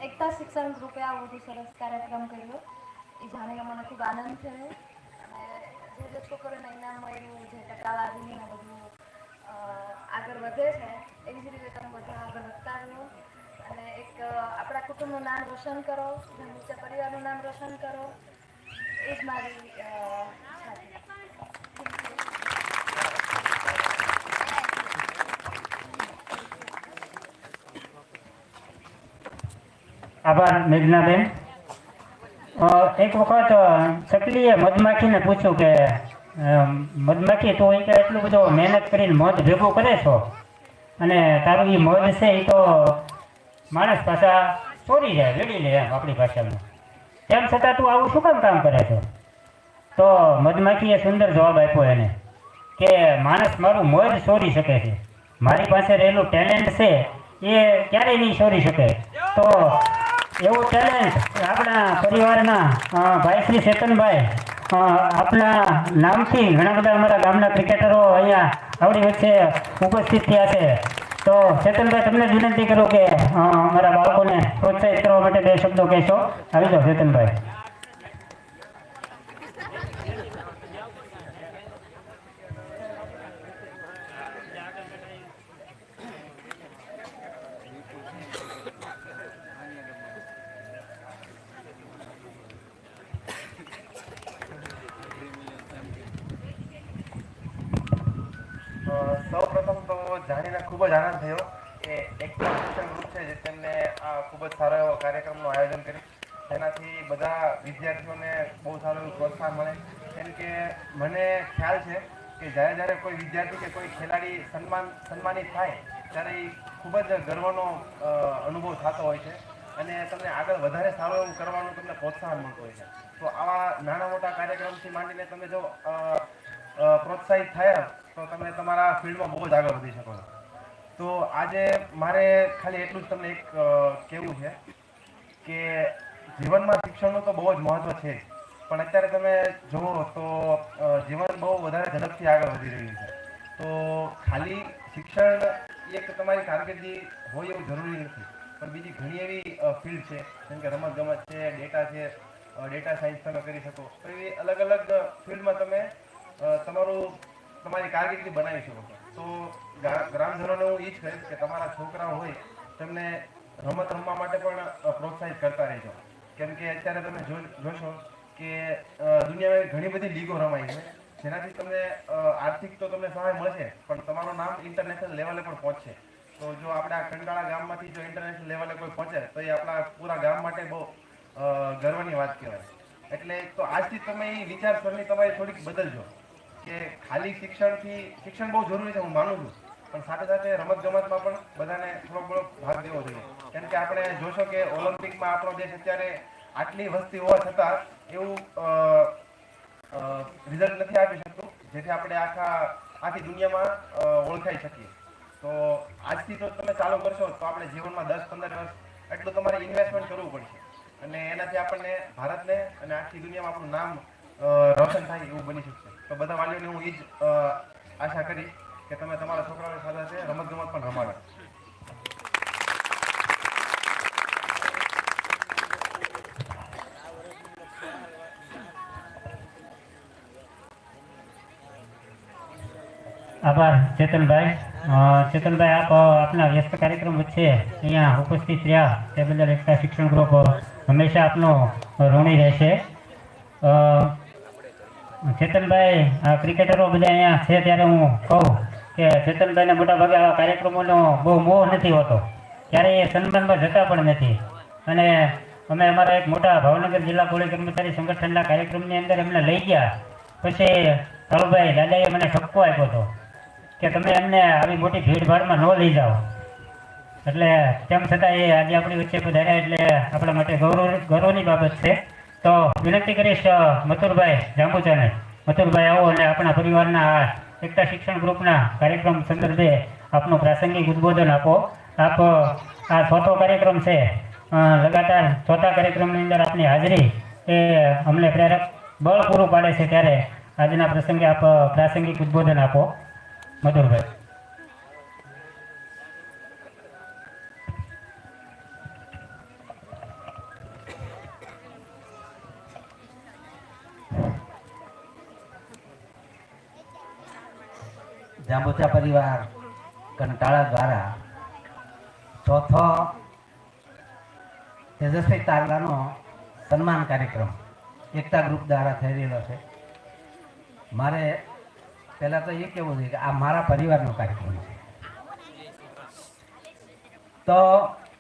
[SPEAKER 6] એકતા શિક્ષણ ગ્રુપે આ વધુ સરસ કાર્યક્રમ કર્યો એ જાણીને મને ખૂબ આનંદ થયો. અને જે છોકરોને ઇનામ મળ્યું, જે ટકા લાવીને બધું આગળ વધે છે એવી જ રીતે તમે બધા આગળ વધતા રહો અને એક આપણા કુટુંબનું નામ રોશન કરો, બીજા પરિવારનું નામ રોશન કરો. એ જ મારી ઈચ્છા છે.
[SPEAKER 2] આભાર મેઘનાબેન. એક વખત ચકલીએ મધમાખીને પૂછ્યું કે મધમાખી તું કે એટલું બધું મહેનત કરીને મધ ભેગું કરે છો અને તારું એ મધ છે એ તો માણસ પાછા ચોરી જાય, લડી લે એમ આપણી ભાષામાં, તેમ છતાં તું આવું શું કામ કરે છો? તો મધમાખીએ સુંદર જવાબ આપ્યો એને કે માણસ મારું મધ ચોરી શકે છે, મારી પાસે રહેલું ટેલેન્ટ છે એ ક્યારેય નહીં ચોરી શકે. તો એવું ટેલેન્ટ આપણા પરિવારના ભાઈ શ્રી ચેતનભાઈ આપના નામથી ઘણા બધા અમારા ગામના ક્રિકેટરો અહીંયા આપણી વચ્ચે ઉપસ્થિત થયા છે. તો ચેતનભાઈ તમને જ વિનંતી કરું કે અમારા બાળકોને પ્રોત્સાહિત કરવા માટે 2 શબ્દો કહેશો. આવી જાઓ ચેતનભાઈ.
[SPEAKER 7] જાણીને ખૂબ જ આનંદ થયો કે એકતા શિક્ષણ ગ્રુપ છે જે તેમને આ ખૂબ જ સારો એવો કાર્યક્રમનું આયોજન કર્યું. તેનાથી બધા વિદ્યાર્થીઓને બહુ સારું એવું પ્રોત્સાહન મળે. કેમ કે મને ખ્યાલ છે કે જ્યારે કોઈ વિદ્યાર્થી કે કોઈ ખેલાડી સન્માનિત થાય ત્યારે એ ખૂબ જ ગર્વનો અનુભવ થતો હોય છે અને તમને આગળ વધારે સારું એવું કરવાનું તમને પ્રોત્સાહન મળતું હોય છે. તો આવા નાના મોટા કાર્યક્રમથી માંડીને તમે જો પ્રોત્સાહિત થયા તો તમે તમારા ફિલ્ડમાં બહુ જ આગળ વધી શકો છો. તો આજે મારે ખાલી એટલું જ તમને એક કહેવું છે કે જીવનમાં શિક્ષણનું તો બહુ જ મહત્ત્વ છે, પણ અત્યારે તમે જુઓ તો જીવન બહુ વધારે ઝડપથી આગળ વધી રહ્યું છે. તો ખાલી શિક્ષણ એક તમારી કારકિર્દી હોય એવું જરૂરી નથી, પણ બીજી ઘણી એવી ફિલ્ડ છે જેમ કે રમતગમત છે, ડેટા છે, ડેટા સાયન્સ તમે કરી શકો. તો એવી અલગ અલગ ફિલ્ડમાં તમે તમારી કારકિર્દી બનાવી શકો છો. તો ગ્રામજનોને હું એ જ કહીશ કે તમારા છોકરાઓ હોય તેમને રમત રમવા માટે પણ પ્રોત્સાહિત કરતા રહેજો. કેમ કે અત્યારે તમે જોશો કે દુનિયામાં ઘણી બધી લીગો રમાય છે જેનાથી તમને આર્થિક તો તમને સહાય મળશે, પણ તમારું નામ ઇન્ટરનેશનલ લેવલે પણ પહોંચશે. તો જો આપણે આ કંટાળા ગામમાંથી જો ઇન્ટરનેશનલ લેવલે કોઈ પહોંચે તો એ આપણા પૂરા ગામ માટે બહુ ગર્વની વાત કહેવાય. એટલે તો આજથી તમે એ વિચારસરણી તમારી થોડીક બદલજો કે ખાલી શિક્ષણ બહુ જરૂરી છે, હું માનું છું, પણ સાથે સાથે રમતગમતમાં પણ બધાને થોડો ભાગ દેવો જોઈએ. કેમ કે આપણે જોશો કે ઓલિમ્પિકમાં આપણો દેશ અત્યારે આટલી વસ્તી હોવા છતાં એવું રિઝલ્ટ નથી આપી શકતું જેથી આપણે આખી દુનિયામાં ઓળખાઈ શકીએ. તો આજથી તો તમે ચાલુ કરશો તો આપણે જીવનમાં 10-15 વર્ષ એટલું તમારે ઇન્વેસ્ટમેન્ટ કરવું પડશે અને એનાથી આપણને ભારતને અને આખી દુનિયામાં આપણું નામ રોશન થાય એવું બની શકશે. તો બધા વાલીઓને હું એ જ આશા કરીશ કે તમે તમારા છોકરાઓની સાથે રમતગમત પણ રમાડો.
[SPEAKER 2] આભાર ચેતનભાઈ. ચેતનભાઈ, આપ આપના વ્યસ્ત કાર્યક્રમ વચ્ચે અહીંયા ઉપસ્થિત રહ્યા તે બદલ એકતા શિક્ષણ ગ્રુપ હંમેશા આપનો ઋણી રહેશે. ચેતનભાઈ, આ ક્રિકેટરો બધા અહીંયા છે ત્યારે હું કહું કે ચેતનભાઈને મોટાભાગે આવા કાર્યક્રમોનો બહુ મોહ નથી હોતો, ક્યારેય એ સન્માનમાં જતા પણ નથી. અને અમે અમારા એક મોટા ભાવનગર જિલ્લા પોલીસ કર્મચારી સંગઠનના કાર્યક્રમની અંદર એમને લઈ ગયા. પછી કાળુભાઈ દાદાએ મને ઠપકો આપ્યો હતો કે તમે એમને આવી મોટી ભીડભાડમાં ન લઈ જાઓ. એટલે તેમ છતાં એ આજે આપણી વચ્ચે પધાર્યા એટલે આપણા માટે ગૌરવની બાબત છે. તો વિનંતી કરીશ મથુરભાઈ જાંબુચાને, મથુરભાઈ આવો અને આપણા પરિવારના એકતા શિક્ષણ ગ્રુપના કાર્યક્રમ સંદર્ભે આપનું પ્રાસંગિક ઉદ્બોધન આપો. આપ આ ચોથો કાર્યક્રમ છે, લગાતાર ચોથા કાર્યક્રમની અંદર આપની હાજરી એ અમને પ્રેરક બળ પૂરું પાડે છે, ત્યારે આજના પ્રસંગે આપ પ્રાસંગિક ઉદ્બોધન આપો. મધુરભાઈ.
[SPEAKER 8] જાંબુચા પરિવાર કંટાળા દ્વારા ચોથો તેજસ્વી તારલાનો સન્માન કાર્યક્રમ એકતા ગ્રુપ દ્વારા થઈ રહેલો છે. મારે પહેલાં તો એ કહેવું છે કે આ મારા પરિવારનો કાર્યક્રમ છે. તો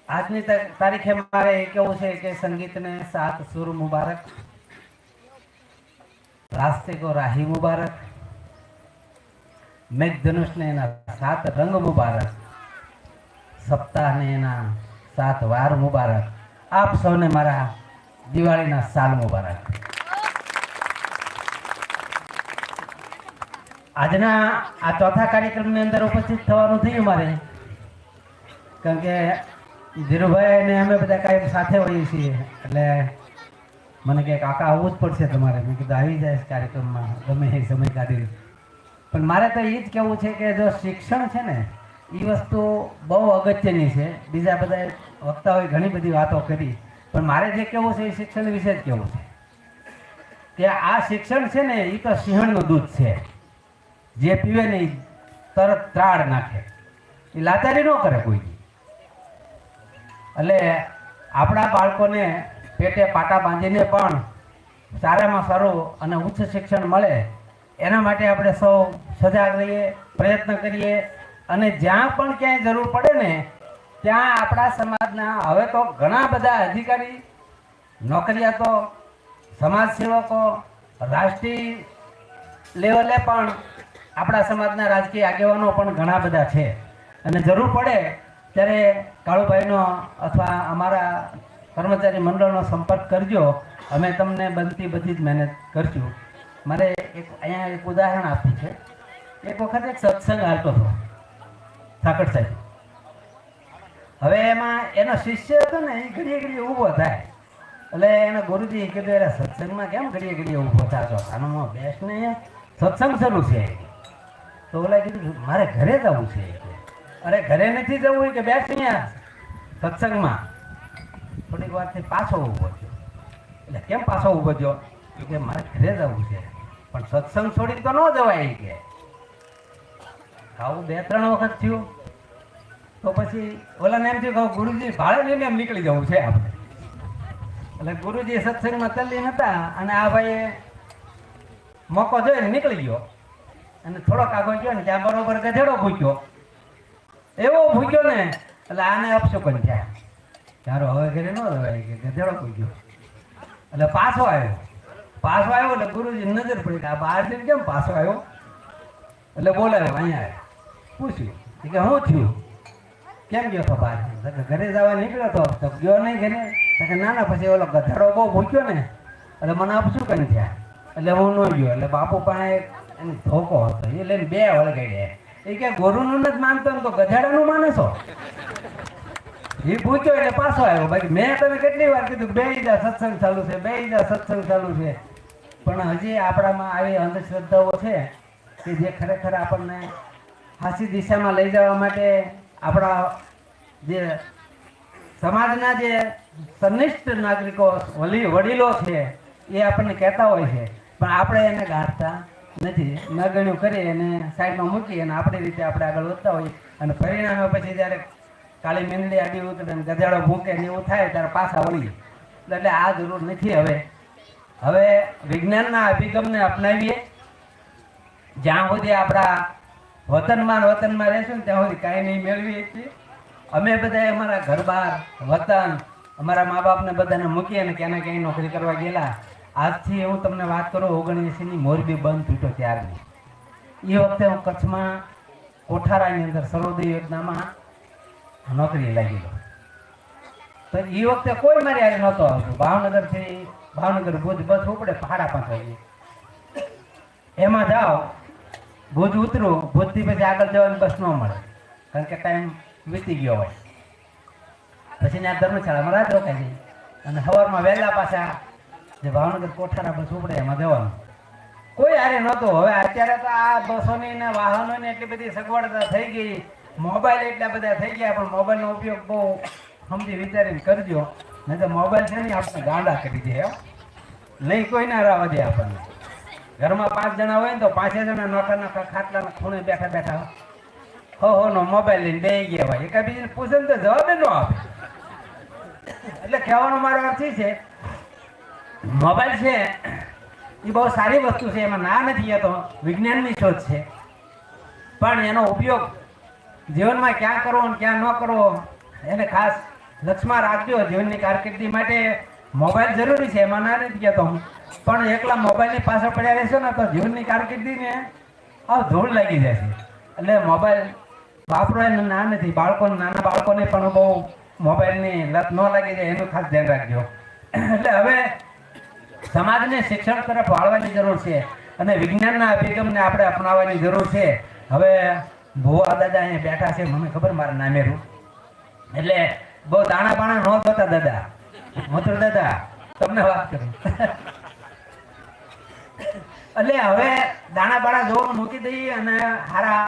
[SPEAKER 8] આજની તારીખે મારે એ કહેવું છે કે સંગીતને 7 સુર મુબારક, રાસ્તે કો રાહી મુબારક, મેઘધનુષને એના 7 રંગ મુબારક, સપ્તાહને એના 7 વાર મુબારક. આપ સૌને મારા દિવાળીના સાલ મુબારક. આજના આ ચોથા કાર્યક્રમની અંદર ઉપસ્થિત થવાનું થયું મારે, કારણ કે ધીરુભાઈ અને અમે બધા કાંઈ સાથે હોઈએ છીએ એટલે મને કહે કાકા આવવું જ પડશે તમારે. મેં કીધું આવી જાય કાર્યક્રમમાં ગમે એ સમય કાઢી. પણ મારે તો એ જ કહેવું છે કે જો શિક્ષણ છે ને એ વસ્તુ બહુ અગત્યની છે. બીજા બધા વક્તાઓએ ઘણી બધી વાતો કરી, પણ મારે જે કહેવું છે એ શિક્ષણ વિશે જ કહેવું છે કે આ શિક્ષણ છે ને એ તો સિંહણનું દૂધ છે. જે પીવે ને એ તરત ત્રાળ નાખે, એ લાચારી ન કરે કોઈ. એટલે આપણા બાળકોને પેટે પાટા બાંધીને પણ સારામાં સારું અને ઉચ્ચ શિક્ષણ મળે એના માટે આપણે સૌ સજાગ રહીએ, પ્રયત્ન કરીએ અને જ્યાં પણ ક્યાંય જરૂર પડે ને ત્યાં આપણા સમાજના હવે તો ઘણા બધા અધિકારી, નોકરિયાતો, સમાજસેવકો, રાષ્ટ્રીય લેવલે પણ આપણા સમાજના રાજકીય આગેવાનો પણ ઘણા બધા છે. અને જરૂર પડે ત્યારે કાળુભાઈનો અથવા અમારા કર્મચારી મંડળનો સંપર્ક કરજો. અમે તમને બનતી બધી જ મહેનત કરશું. મારે અહીંયા એક ઉદાહરણ આપ્યું છે. એક વખત એક સત્સંગ હાલતો હતો ઠાકર સાહેબ. હવે એમાં એનો શિષ્ય હતો ને એ ઘડીએ ઘડીએ ઊભો થાય એટલે એના ગુરુજી કીધું એટલે સત્સંગમાં કેમ ઘડીએ ઘડીએ ઊભો થતો? આનો બેસ ને સત્સંગ શરૂ છે. તો ઓલા કીધું મારે ઘરે જવું છે. અરે ઘરે નથી જવું કે બેસ અહીંયા સત્સંગમાં. થોડીક વારથી પાછો ઊભો થયો. એટલે કેમ પાછો ઊભો થયો? કે મારે ઘરે જવું છે પણ સત્સંગ છોડી તો ન જવાય કે. આવું 2-3 વખત થયું. તો પછી ઓલાને એમ થયું કે ગુરુજી ભાડે લઈને એમ નીકળી જવું છે આપણે. એટલે ગુરુજી સત્સંગમાં તલ્લીન હતા અને આ ભાઈએ મોકો જોઈને નીકળી ગયો અને થોડોક આગળ ગયો ને ત્યાં બરોબર ગધેડો ભૂક્યો. એવો ભૂક્યો ને એટલે આને અપશુકન થયા. ચારો હવે ઘરે ન જવાય કે ગધેડો ભૂક્યો. એટલે પાછો આવ્યો એટલે ગુરુજી નજર પડી કે આ બહારથી કેમ પાછો આવ્યો? એટલે બોલાયો અહીંયા પૂછ્યું કે શું થયું, કેમ ગયો તો બહાર? ઘરે જવા નીકળ્યો તો ગયો નહીં ઘરે? કે ના ના, પછી ઓલો ગધેડો બહુ ભૂક્યો ને એટલે મને અપશુકન થયા એટલે હું ન ગયો. એટલે બાપુ પાસે એનો ધોકો હતો એ લઈને 2 વળગાડ્યા. એ કે ગુરુનું જ માનતો ને તો ગધેડાનું માને છો? એ પૂછ્યો એટલે પાછો આવ્યો. બાકી મેં તમે કેટલી વાર કીધું બેહી જા સત્સંગ ચાલુ છે, બેહી જા સત્સંગ ચાલુ છે. પણ હજી આપણામાં આવી અંધશ્રદ્ધાઓ છે કે જે ખરેખર આપણને સાચી દિશામાં લઈ જવા માટે આપણા જે સમાજના જે સનિષ્ઠ નાગરિકો, વડીલો છે એ આપણને કહેતા હોય છે પણ આપણે એને ગાંઠતા નથી. ન ગણ્યું કરી અને સાઈડમાં મૂકી અને આપણી રીતે આપણે આગળ વધતા હોઈએ અને પરિણામે પછી જ્યારે કાળી મીંદડી આડી ઉતરે ને ગધેડો ભૂકે ને એવું થાય ત્યારે પાછા વળીએ. એટલે આ જરૂર નથી. હવે વિજ્ઞાનના અભિગમને અપનાવીએ. જ્યાં સુધી આપણા વતનમાં રહેશું ને ત્યાં સુધી કાંઈ નહીં મેળવીએ છીએ. અમે બધા અમારા ઘર બહાર વતન અમારા મા બાપને બધાને મૂકી અને ક્યાંને ક્યાંય નોકરી કરવા ગયેલા. આજથી હું તમને વાત કરું 79ની મોરબી બંધ તૂટ્યો ત્યારની. એ વખતે હું કચ્છમાં કોઠારાની અંદર સર્વોદય યોજનામાં નોકરી લાગેલો. તો એ વખતે કોઈ મારી હારે નહોતો આવતું. ભાવનગર ભુજ બસ ઉપડે 5:30 વાગે. એમાં જાઓ ભુજ ઉતરું, ભુજથી પછી આગળ જવાની બસ ન મળે કારણ કે ટાઈમ વીતી ગયો હોય. પછી ત્યાં ધર્મશાળામાં રાત રોકાઈ જઈ અને સવારમાં વહેલા પાછા જે ભાવનગર કોઠારા બસ ઉપડે એમાં જવાનું. કોઈ હારે નહોતું. હવે અત્યારે તો આ બસોની ને વાહનોની એટલી બધી સગવડતા થઈ ગઈ, મોબાઈલ એટલા બધા થઈ ગયા. પણ મોબાઈલનો ઉપયોગ બહુ સમજી વિચારીને કરજો, નહીં તો મોબાઈલ છે ને આપણે ગાંડા કરી દે. નહીં કોઈ ના રહેવા દે આપણને. ઘરમાં 5 જણા હોય ને તો 5 જણા નોકરના ખાટલાના ખૂણે બેઠા નો મોબાઈલ લઈને બેસી ગયા હોય. એકાબીજીને પૂછે ને તો જવાબ ન આપે. એટલે કહેવાનો મારો અર્થ એ છે મોબાઈલ છે એ બહુ સારી વસ્તુ છે, એમાં ના નથી. એ તો વિજ્ઞાનની શોધ છે પણ એનો ઉપયોગ જીવનમાં ક્યાં કરવો અને ક્યાં ન કરવો એને ખાસ લક્ષમાં રાખજો. જીવનની કારકિર્દી માટે મોબાઈલ જરૂરી છે, એમાં ના નથી કહેતો હું. પણ એકલા મોબાઈલની પાછળ પડ્યા રહેશો ને તો જીવનની કારકિર્દીને ધૂળ લાગી જશે. એટલે મોબાઈલ વાપરો એને ના નથી. નાના બાળકોને પણ બહુ મોબાઈલની લત ન લાગી જાય એનું ખાસ ધ્યાન રાખજો. એટલે હવે સમાજને શિક્ષણ તરફ વાળવાની જરૂર છે અને વિજ્ઞાનના અભિગમને આપણે અપનાવવાની જરૂર છે. હવે ભુવા દાદા અહીંયા બેઠા છે, મને ખબર મારા નામેરું, એટલે બહુ દાણા બાણા ન જોતા દાદા. મથુર દાદા તમને વાત કરું એટલે હવે દાણા બાણા જોવાનું મૂકી દઈએ અને સારા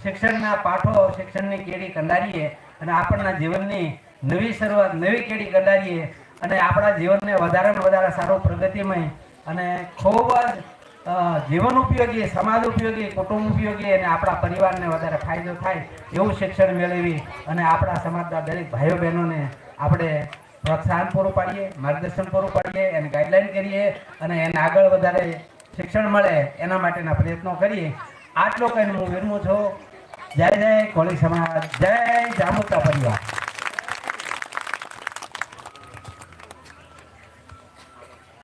[SPEAKER 8] શિક્ષણના પાઠો, શિક્ષણની કેડી કંડારીએ અને આપણના જીવનની નવી શરૂઆત, નવી કેડી કંડારીએ અને આપણા જીવનને વધારેમાં વધારે સારું, પ્રગતિમય અને ખૂબ જ જીવન ઉપયોગી, સમાજ ઉપયોગી, કુટુંબ ઉપયોગી અને આપણા પરિવારને વધારે ફાયદો થાય એવું શિક્ષણ મેળવી અને આપણા સમાજના દરેક ભાઈઓ બહેનોને આપણે પ્રોત્સાહન પૂરું પાડીએ, માર્ગદર્શન પૂરું પાડીએ, એને ગાઈડલાઈન કરીએ અને એને આગળ વધારે શિક્ષણ મળે એના માટેના પ્રયત્નો કરીએ. આટલો કહીને હું વિરમું છું. જય જય કોળી સમાજ, જય જામુચા પરિવાર.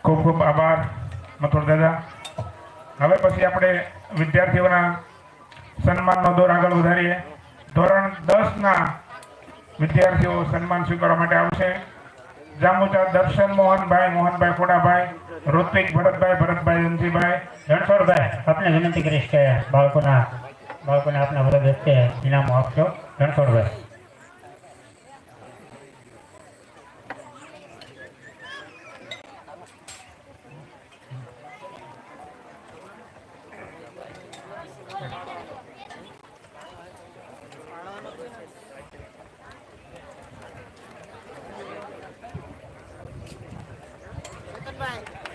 [SPEAKER 3] ખૂબ ખૂબ આભાર મથુર દાદા. હવે પછી આપણે વિદ્યાર્થીઓના સન્માનનો દોર આગળ વધારીએ. ધોરણ 10ના વિદ્યાર્થીઓ સન્માન સ્વીકારવા માટે આવશે. જામુચા દર્શન મોહનભાઈ ખોડાભાઈ, ઋત્વિક ભરતભાઈ જંજીભાઈ.
[SPEAKER 2] રણછોડભાઈ, આપને વિનંતી કરીશ કે બાળકોને આપના વરદ હસ્તે ઇનામો આપજો. રણછોડભાઈ.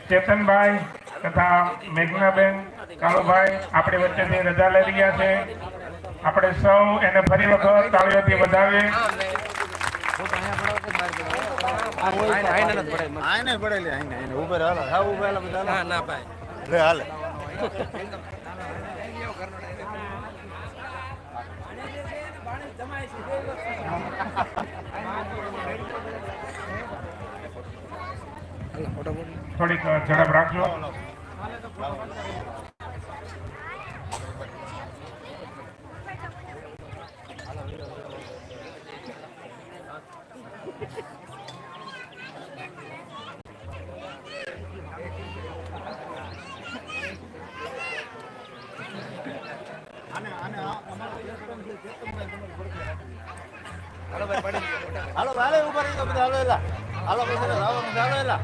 [SPEAKER 3] ચેતનભાઈ તથા મેઘનાબેન કાળુભાઈ આપણી વચ્ચેથી રજા લઈ રહ્યા છે. આપણે સૌ એને ફરી વખત તાળીઓથી વધાવીએ. થોડીક ઝડપ રાખજો.
[SPEAKER 9] હાલો હાલો ઉપર હાલો એલા હાલો હાલો એલા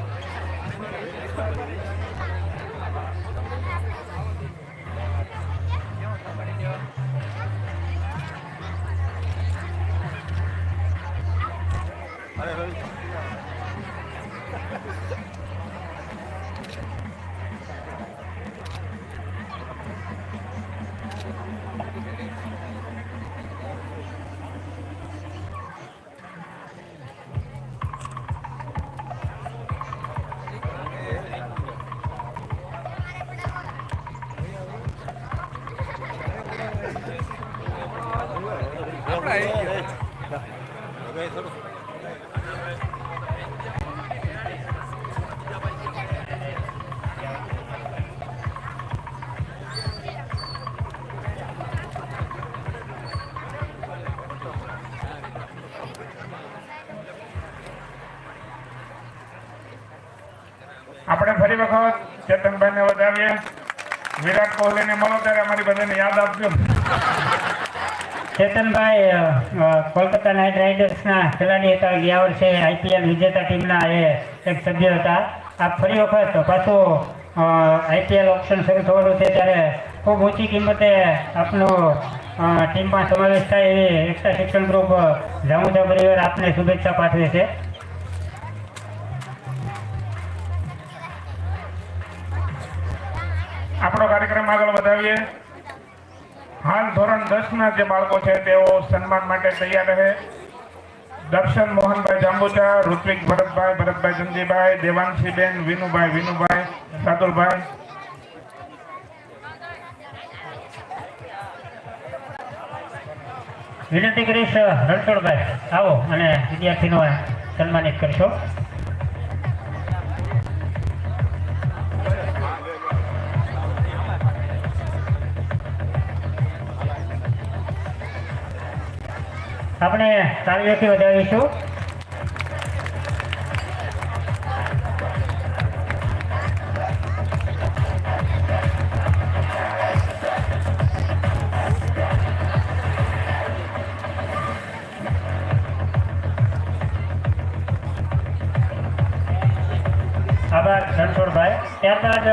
[SPEAKER 9] આપણે ફરી વખત ચેતનભાઈને વધાવીએ. વિરાટ કોહલીને મળો ત્યારે અમારી બધાને યાદ આપજો.
[SPEAKER 2] ચેતનભાઈ કોલકાતા નાઇટ રાઇડર્સના ખેલાડી હતા. ગયા વર્ષે IPL વિજેતા ટીમના એ એક સભ્ય હતા. આપ ફરી વખત પાછું IPL ઓપ્શન શરૂ થવાનું છે ત્યારે ખૂબ ઊંચી કિંમતે આપનો ટીમમાં સમાવેશ થાય એવી એકતા શિક્ષણ ગ્રુપ જામુચા પરિવાર આપને શુભેચ્છા પાઠવે છે.
[SPEAKER 3] આપણો કાર્યક્રમ આગળ વધાવીએ. હાલ ધોરણ 10ના જે બાળકો છે તેઓ સન્માન માટે તૈયાર રહે. દર્શન મોહનભાઈ જાંબુચા, ઋત્વિક ભરતભાઈ જંજીભાઈ, દેવાંશીબેન વિનુભાઈ સાદુલભાઈ.
[SPEAKER 2] વિનંતી કરીશ રણછોડભાઈ આવો અને વિદ્યાર્થીનો સન્માનિત કરશો. આપણે તાળીઓથી વધાવીશું. આભાર રણછોડભાઈ. ત્યારબાદ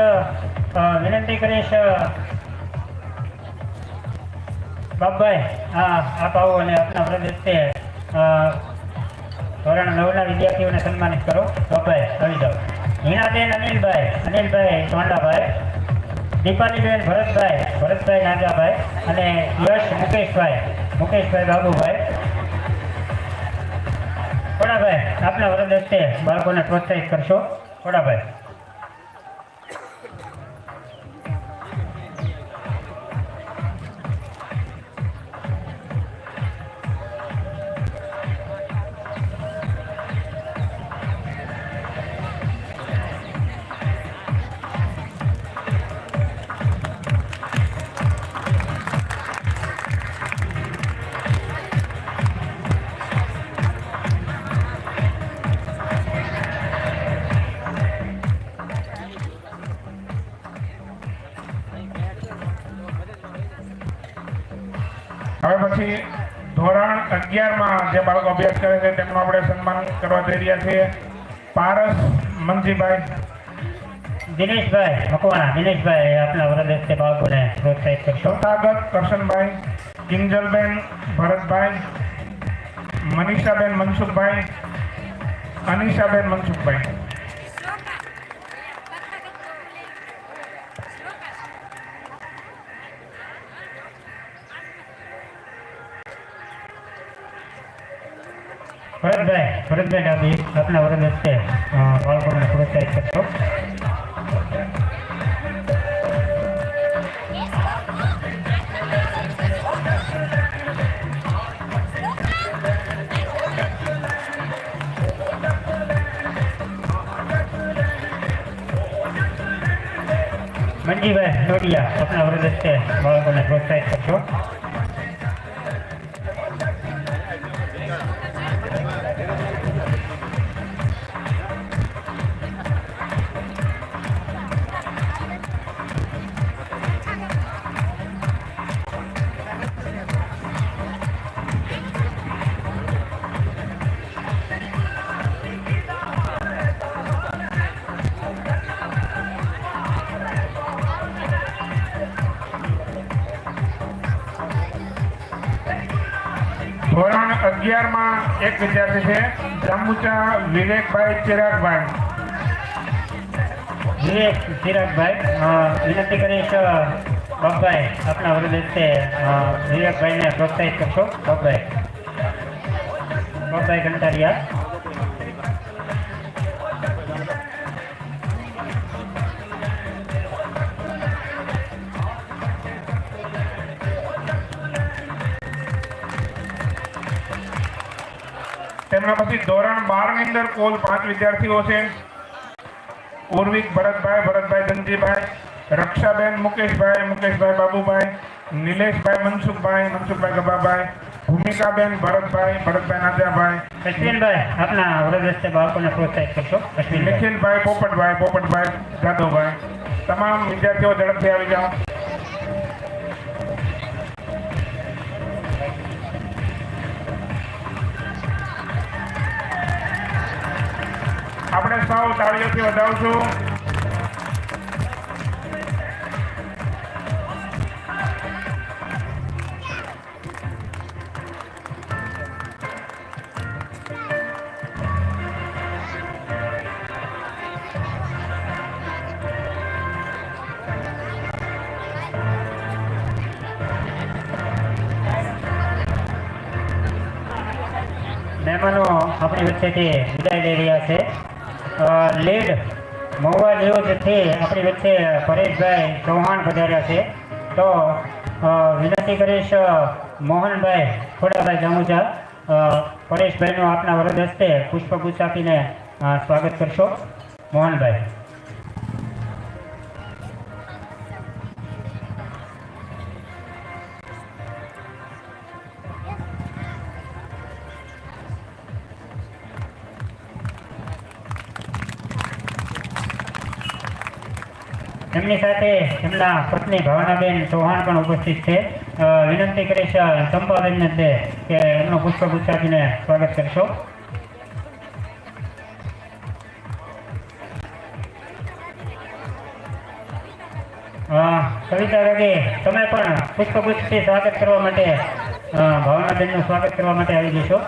[SPEAKER 2] વિનંતી કરીશ બાપભાઈ આપ આવો અને આપના પ્રદેશથી ધોરણ 9ના વિદ્યાર્થીઓને સન્માનિત કરો. બાપભાઈ આવી જાઓ. હિનાબેન અનિલભાઈ ચોંડાભાઈ, દીપાલીબેન ભરતભાઈ નાગાભાઈ અને યશ મુકેશભાઈ બાબુભાઈ. ખોડાભાઈ આપના પ્રદેશથી બાળકોને પ્રોત્સાહિત કરશો. ખોડાભાઈ.
[SPEAKER 9] હવે પછી ધોરણ 11માં જે બાળકો અભ્યાસ કરે છે તેમનું આપણે સન્માન કરવા જઈ રહ્યા છીએ. પારસ મનજીભાઈ,
[SPEAKER 2] દિનેશભાઈ મકવાણા, દિનેશભાઈ આપના વરદ હસ્તે બાળકોને પ્રોત્સાહિત કરશો.
[SPEAKER 9] તથાગત કરશનભાઈ, કિંજલબેન ભરતભાઈ, મનીષાબેન મનસુખભાઈ, અનિશાબેન મનસુખભાઈ.
[SPEAKER 2] ભરતભાઈ ડાબી આપના વરદ હસ્તે બાળકોને પ્રોત્સાહિત કરશો. મંજીભાઈ ડોડિયા આપના વરદ હસ્તે બાળકોને પ્રોત્સાહિત કરશો.
[SPEAKER 9] ધોરણ 11માં એક વિદ્યાર્થી છે, જાંબુચા વિવેકભાઈ ચિરાગભાઈ. વિનંતી કરીશ બાપભાઈ આપના વરદ હસ્તે વિવેકભાઈને પ્રોત્સાહિત કરશો. બાપભાઈ કંટારિયા. તેમના પછી ધોરણ 12ની અંદર કુલ 5 વિદ્યાર્થીઓ છે. ઉર્વિક ભરતભાઈ ધનજીભાઈ, રક્ષાબેન મુકેશભાઈ બાબુભાઈ, નિલેશભાઈ મનસુખભાઈ ગભાભાઈ, ભૂમિકાબેન ભરતભાઈ નાજાભાઈ,
[SPEAKER 2] અશ્વિનભાઈ આપના વરદ હસ્તે બાળકોને પ્રોત્સાહિત કરશો.
[SPEAKER 9] નિખિલભાઈ પોપટભાઈ જાદવભાઈ. તમામ વિદ્યાર્થીઓ ઝડપથી આવી જાઓ. આપણે સૌ તાળીઓથી વધાવશું.
[SPEAKER 2] મહેમાનો આપણી વચ્ચેથી વિદાય લઈ રહ્યા છે. લીડ મહુવા ન્યૂઝથી આપણી વચ્ચે પરેશભાઈ ચૌહાણ પધાર્યા છે. તો વિનંતી કરીશ મોહનભાઈ ખોડાભાઈ જામુજા, પરેશભાઈનું આપના વરદ હસ્તે પુષ્પગુચ્છ આપીને સ્વાગત કરશો. મોહનભાઈ. એમની સાથે એમના પત્ની ભાવનાબેન ચૌહાણ પણ ઉપસ્થિત છે. વિનંતી કરીશ ચંપાબેનને કે એમનો પુષ્પગુચ્છ આપીને સ્વાગત કરશો. કવિતા રગે તમે પણ પુષ્પગુચ્છથી સ્વાગત કરવા માટે ભાવનાબેનનું સ્વાગત કરવા માટે આવી જશો.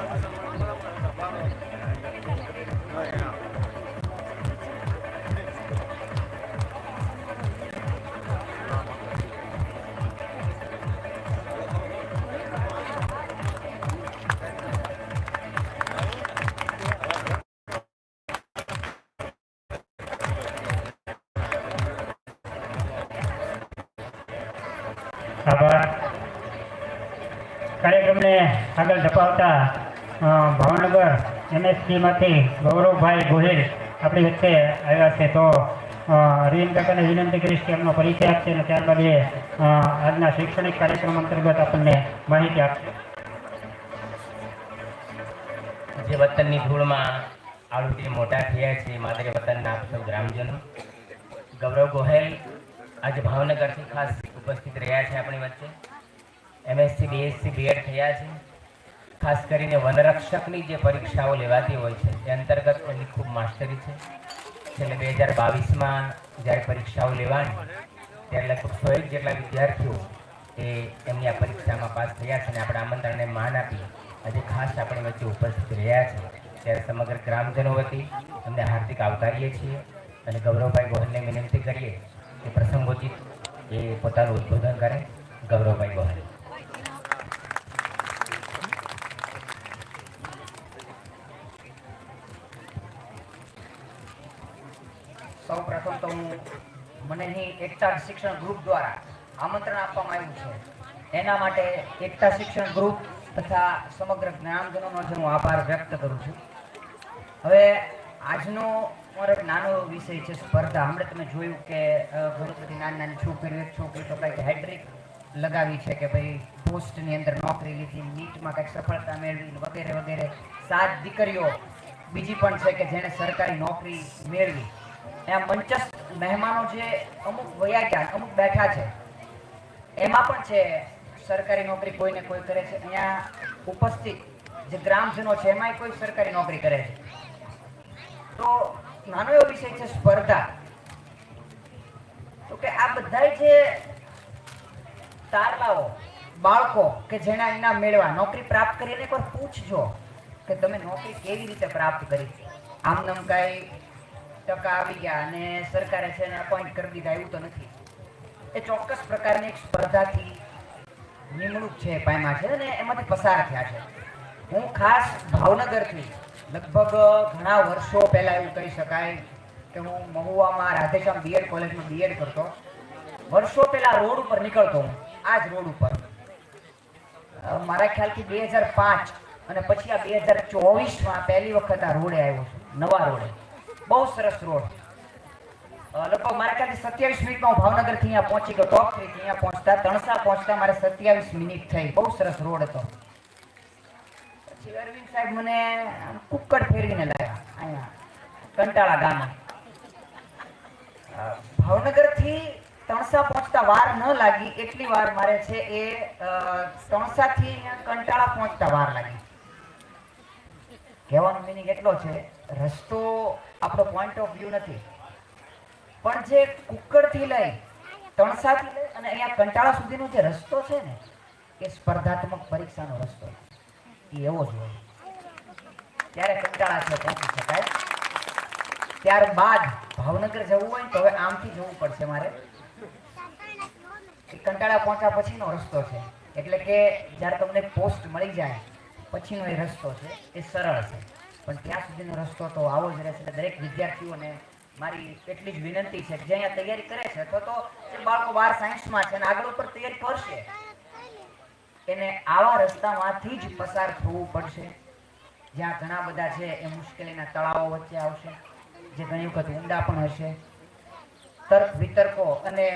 [SPEAKER 2] આભાર. કાર્યક્રમને આગળ ધપાવતા ભાવનગર MSDમાંથી ગૌરવભાઈ ગોહિલ આપણી વચ્ચે આવ્યા છે. તો અરવિંદ કાકાને વિનંતી કરીશ કે એમનો પરિચય આપશે અને ત્યારબાદ એ આજના શૈક્ષણિક કાર્યક્રમ અંતર્ગત આપણને માહિતી આપશે.
[SPEAKER 10] જે વતનની ધૂળમાં આળુથી મોટા થયા છે માદરે વતનના આપ સૌ ગ્રામજનો, ગૌરવ ગોહેલ આજે ભાવનગરથી ખાસ ઉપસ્થિત રહ્યા છે આપણી વચ્ચે. MSc BSc BEd થયા છે. ખાસ કરીને વનરક્ષકની જે પરીક્ષાઓ લેવાતી હોય છે એ અંતર્ગત એમની ખૂબ માસ્ટરી છે. છેલ્લે 2022માં જ્યારે પરીક્ષાઓ લેવાની ત્યારે લગભગ 100 જેટલા વિદ્યાર્થીઓ એ એમની આ પરીક્ષામાં પાસ થયા છે અને આપણા આમંત્રણને માન આપી આજે ખાસ આપણી વચ્ચે ઉપસ્થિત રહ્યા છે. ત્યારે સમગ્ર ગ્રામજનો વતી અમને હાર્દિક આવકારીએ છીએ અને ગૌરવભાઈ ગોહિલને વિનંતી કરીએ કે પ્રસંગોચિત એ પોતાનું ઉદ્બોધન કરે. ગૌરવભાઈ ગોહિલ.
[SPEAKER 11] સૌ પ્રથમ તો મને અહીં એકતા શિક્ષણ ગ્રુપ દ્વારા આમંત્રણ આપવામાં આવ્યું છે એના માટે એકતા શિક્ષણ ગ્રુપ તથા સમગ્ર જ્ઞાનજનોનો હું આભાર વ્યક્ત કરું છું. હવે આજનો મારો એક નાનો વિષય છે સ્પર્ધા. હમણાં તમે જોયું કે ઘણી બધી નાની નાની છોકરીઓ એક છોકરી તો કંઈક હેડ્રિક લગાવી છે કે ભાઈ પોસ્ટની અંદર નોકરી લીધી, નીટમાં કંઈક સફળતા મેળવી વગેરે વગેરે. 7 દીકરીઓ બીજી પણ છે કે જેણે સરકારી નોકરી મેળવી. એમ મંચસ્થ મહેમાનો જે અમુક વયા ગયા અમુક બેઠા છે એમાં પણ છે સરકારી નોકરી કોઈને કોઈ કરે છે. અહીંયા ઉપસ્થિત જે ગ્રામજનો છે એમાંય કોઈ સરકારી નોકરી કરે છે. તો નાનો એવો વિષય છે સ્પર્ધા. તો કે આ બધા જે તારલાઓ બાળકો કે જેના ઇનામ મેળવા નોકરી પ્રાપ્ત કરીને એકવાર પૂછજો કે તમે નોકરી કેવી રીતે પ્રાપ્ત કરી. આમનામ કાંઈ ટકા આવી ગયા અને સરકારે છે એને અપોઇન્ટ કરી દીધા એવું તો નથી. એ ચોક્કસ પ્રકારની એક સ્પર્ધાથી નિમણૂક છે પામ્યા છે અને એમાંથી પસાર થયા છે. હું ખાસ ભાવનગરથી લગભગ ઘણા વર્ષો પહેલા એવું કહી શકાય કે હું મહુવામાં રાધેશ્યામ BEd કોલેજમાં BEd કરતો. વર્ષો પહેલા રોડ ઉપર નીકળતો હું આ જ રોડ ઉપર. મારા ખ્યાલથી 2005 અને પછી આ 2024માં પહેલી વખત આ રોડે આવ્યો છું, નવા રોડે. બહુ સરસ રોડ. લગભગ મારા ખ્યાલથી 27 મિનિટમાં હું ભાવનગરથી અહીંયા પહોંચી ગયો. ટોપ 3 થી અહીંયા પહોંચતા તણસા પહોંચતા મારે 27 મિનિટ થઈ. બહુ સરસ રોડ હતો. પછી અરવિંદ સાહેબ મને કુક્કડ ફેરવીને લાવ્યા અહીંયા કંટાળા ગામમાં. ભાવનગરથી તણસા પહોંચતા વાર ન લાગી એટલી વાર મારે છે એ તણસાથી કંટાળા પહોંચતા વાર લાગી. કહેવાનો મિનિંગ એટલો છે રસ્તો આપણો પોઈન્ટ ઓફ વ્યૂ નથી પણ જે કુક્કડથી લઈ તણસાથી લઈ અને અહીંયા કંટાળા સુધીનો જે રસ્તો છે ને એ સ્પર્ધાત્મક પરીક્ષાનો રસ્તો એ એવો જ હોય. ત્યારે કંટાળા છે પહોંચી શકાય. ત્યારબાદ ભાવનગર જવું હોય તો હવે આમથી જવું પડશે મારે. કંટાળા પહોંચ્યા પછીનો રસ્તો છે એટલે કે જ્યારે તમને પોસ્ટ મળી જાય પછીનો એ રસ્તો છે એ સરળ છે પણ ત્યાં સુધીનો રસ્તો તો આવો જ રહેશે. દરેક વિદ્યાર્થીઓને મારી એટલી જ વિનંતી છે કે જે અહીંયા તૈયારી કરે છે અથવા તો જે બાળકો 12 સાયન્સમાં છે અને આગળ ઉપર તૈયારી કરશે એને આવા રસ્તામાંથી જ પસાર થવું પડશે જ્યાં ઘણા બધા છે એ મુશ્કેલીના તળાવો વચ્ચે આવશે, જે ઘણી વખત ઊંડા પણ હશે. તર્ક વિતર્કો અને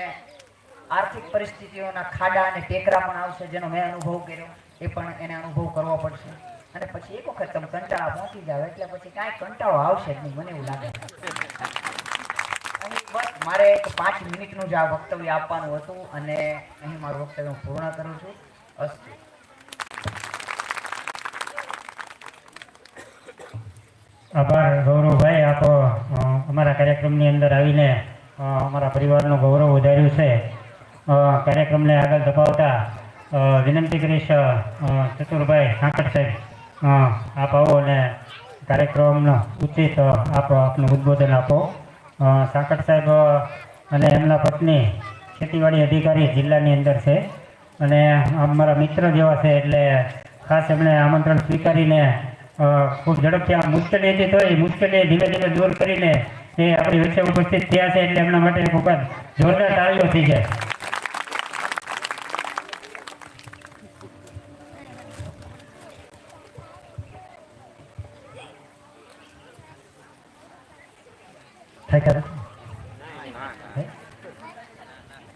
[SPEAKER 11] આર્થિક પરિસ્થિતિઓના ખાડા અને ટેકરા પણ આવશે જેનો મેં અનુભવ કર્યો. એ પણ એને અનુભવ કરવો પડશે. અને પછી એક વખત તમે કંટાળા પહોંચી જાવ એટલે પછી કાંઈ કંટાળો આવશે જ નહીં મને એવું લાગે. બસ મારે એક 5 મિનિટનું જ આ વક્તવ્ય આપવાનું હતું અને અહીં મારું વક્તવ્ય હું પૂર્ણ કરું છું. અસ્તુ.
[SPEAKER 2] આભાર ગૌરવભાઈ. આપ અમારા કાર્યક્રમની અંદર આવીને અમારા પરિવારનું ગૌરવ વધાર્યું છે. કાર્યક્રમને આગળ ધપાવતા વિનંતી કરીશ ચતુરભાઈ સાંકટ સાહેબ આપ આવો અને કાર્યક્રમનો ઉચિત આપનું ઉદ્બોધન આપો. સાંકટ સાહેબ અને એમના પત્ની ખેતીવાડી અધિકારી જિલ્લાની અંદર છે અને અમારા મિત્ર જેવા છે એટલે ખાસ એમણે આમંત્રણ સ્વીકારીને ખૂબ ઝડપથી આ મુશ્કેલી હતી તો એ મુશ્કેલી ધીમે ધીમે દૂર કરીને એ આપણી વચ્ચે ઉપસ્થિત થયા છે એટલે એમના માટે ખૂબ જ જોરદાર તાળીઓ થઈ જાય.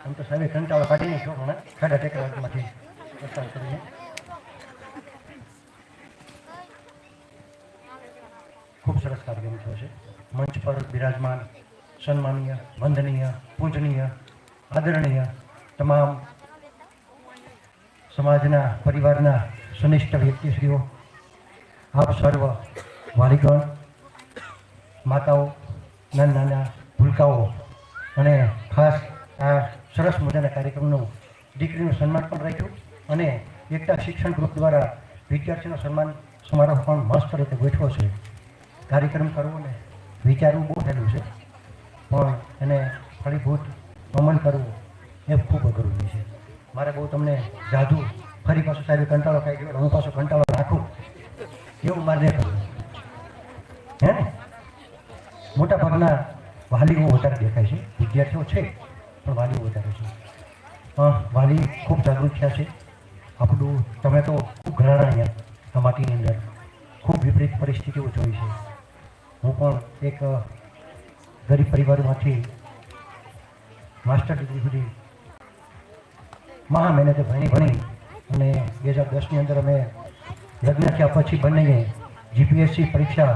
[SPEAKER 8] આમ તો સાહેબ કંટાળો કાઢી નહીં છો પણ ખાડા ટેકરામાંથી પસાર કરીને ખૂબ સરસ કાર્યક્રમ થયો છે. મંચ પર બિરાજમાન સન્માનીય, વંદનીય, પૂજનીય, આદરણીય તમામ
[SPEAKER 12] સમાજના પરિવારના સનિષ્ઠ વ્યક્તિશ્રીઓ, આપ સર્વ વાલીગણ, માતાઓ, નાના નાના ભૂલકાઓ અને ખાસ આ સરસ મજાના કાર્યક્રમનું દીકરીનું સન્માન પણ રાખ્યું અને એકતા શિક્ષણ ગ્રુપ દ્વારા વિદ્યાર્થીનો સન્માન સમારોહ પણ મસ્ત રીતે ગોઠવો છે. કાર્યક્રમ કરવો ને વિચારવું બહુ સહેલું છે, પણ એને ફળીભૂત અમલ કરવો એ ખૂબ અઘરું છે. મારે બહુ તમને જાદુ ફરી પાછો સાહેબ કંટાળો ખાઈ ગયો, હું પાછો કંટાળો રાખું એવું મારે નહીં કરવું, હે ને? મોટા ભાગના વાલીઓ વધારે દેખાય છે, વિદ્યાર્થીઓ છે પણ વાલીઓ વધારે છે. વાલી ખૂબ જાગૃત થયા છે. આપણું તમે તો ખૂબ ઘણા અહીંયા આ માટીની અંદર ખૂબ વિપરીત પરિસ્થિતિઓ જોઈ છે. હું પણ એક ગરીબ પરિવારમાંથી માસ્ટર ડિગ્રી સુધી મહા મહેનતે ભણી અને 2010ની અંદર અમે લગ્ન થયા પછી બંને જીપીએસસી પરીક્ષા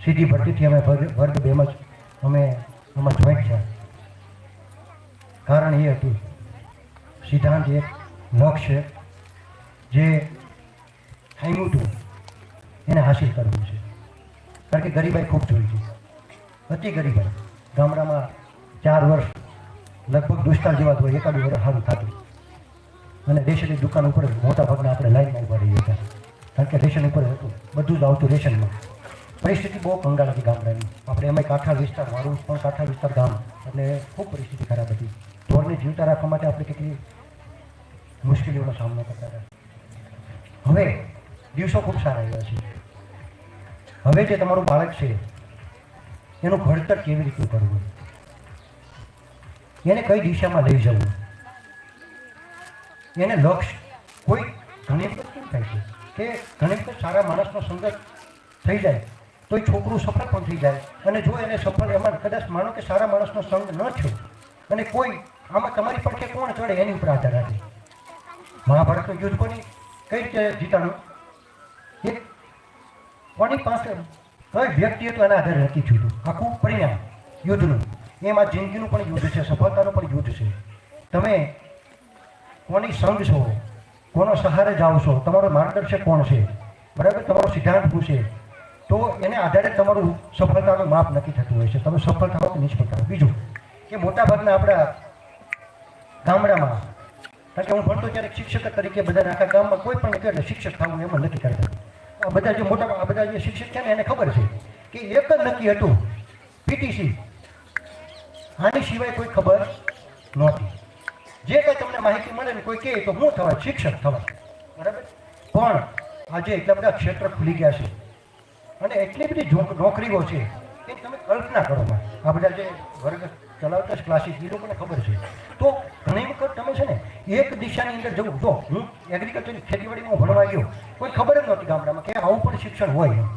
[SPEAKER 12] સીધી ભરતીથી અમે વર્ગ 2માં જ અમે આમાં જોઈન્ટ થયા. કારણ એ હતું, સિદ્ધાંત એક, લક્ષ્ય જે થામ્યું હતું એને હાસિલ કરવું છે. કારણ કે ગરીબાઈ ખૂબ જોઈ છે, અતિ ગરીબાઈ. ગામડામાં 4 વર્ષ લગભગ દુષ્કાળ જેવા હોય, એકાદું વર્ષ સારું થતું અને રેશનની દુકાન ઉપર મોટા ભાગના આપણે લાઈનમાં ઉભા રહીએ હતા, કારણ કે રેશન ઉપર હતું, બધું જ આવતું રેશનમાં. પરિસ્થિતિ બહુ કંગાળ હતી ગામડાની. આપણે એમાંય કાંઠા વિસ્તાર, મારું પણ કાંઠા વિસ્તાર ગામ, એટલે ખૂબ પરિસ્થિતિ ખરાબ હતી. ઢોરને જીવતા રાખવા માટે આપણે કેટલી મુશ્કેલીઓનો સામનો કરતા હતા. હવે દિવસો ખૂબ સારા આવ્યા છે. હવે જે તમારું બાળક છે એનું ઘડતર કેવી રીતે કરવું, એને કઈ દિશામાં લઈ જવું, એને લક્ષ્ય કોઈ ઘણી વખત કેમ થાય છે કે ઘણી વખત સારા માણસનો સંગત થઈ જાય તો એ છોકરું સફળ પણ થઈ જાય, અને જો એને સફળ એમાં કદાચ માનો કે સારા માણસનો સંગ ન થયો અને કોઈ આમાં તમારી પડખે કોણ ચડે એની ઉપર આધાર રાખે. મહાભારતનું યુદ્ધ કોની કઈ રીતે જીતાનું, એક કોની પાસે કઈ વ્યક્તિ હતું એના આધારે નક્કી થયું હતું આખું પરિણામ યુદ્ધનું. એમાં જિંદગીનું પણ યુદ્ધ છે, સફળતાનું પણ યુદ્ધ છે. તમે કોની સંગ છો, કોનો સહારે જાઓ છો, તમારો માર્ગદર્શક કોણ છે, બરાબર, તમારો સિદ્ધાંત શું છે, તો એને આધારે તમારું સફળતાનું માપ નક્કી થતું હોય છે. તમે સફળ થાઓ કે નિષ્ફળ થાઓ. બીજું કે મોટાભાગના આપણા ગામડામાં, કારણ કે હું ભણતો ત્યારે શિક્ષક તરીકે બધા આખા ગામમાં કોઈ પણ એટલે શિક્ષક થવું એમાં નક્કી કરતા. આ બધા જે મોટા આ બધા જે શિક્ષક છે ને એને ખબર છે કે એક જ નક્કી હતું, પીટીસી. આની સિવાય કોઈ ખબર નહોતી. જે કંઈ તમને માહિતી મળે ને કોઈ કહે તો હું થવાય, શિક્ષક થવાય, બરાબર. પણ આજે એટલા બધા ક્ષેત્ર ખુલી ગયા છે અને એટલી બધી નોકરીઓ છે કે તમે કલ્પના કરો. આ બધા જે વર્ગ ચલાવતા ક્લાસીસ એ લોકોને ખબર છે. તો ઘણી વખત તમે છે ને એક દિશાની અંદર જવું. જો હું એગ્રીકલ્ચર ખેતીવાડીમાં ભણવા ગયો, કોઈ ખબર જ નહોતી ગામડામાં કે આવું પણ શિક્ષણ હોય,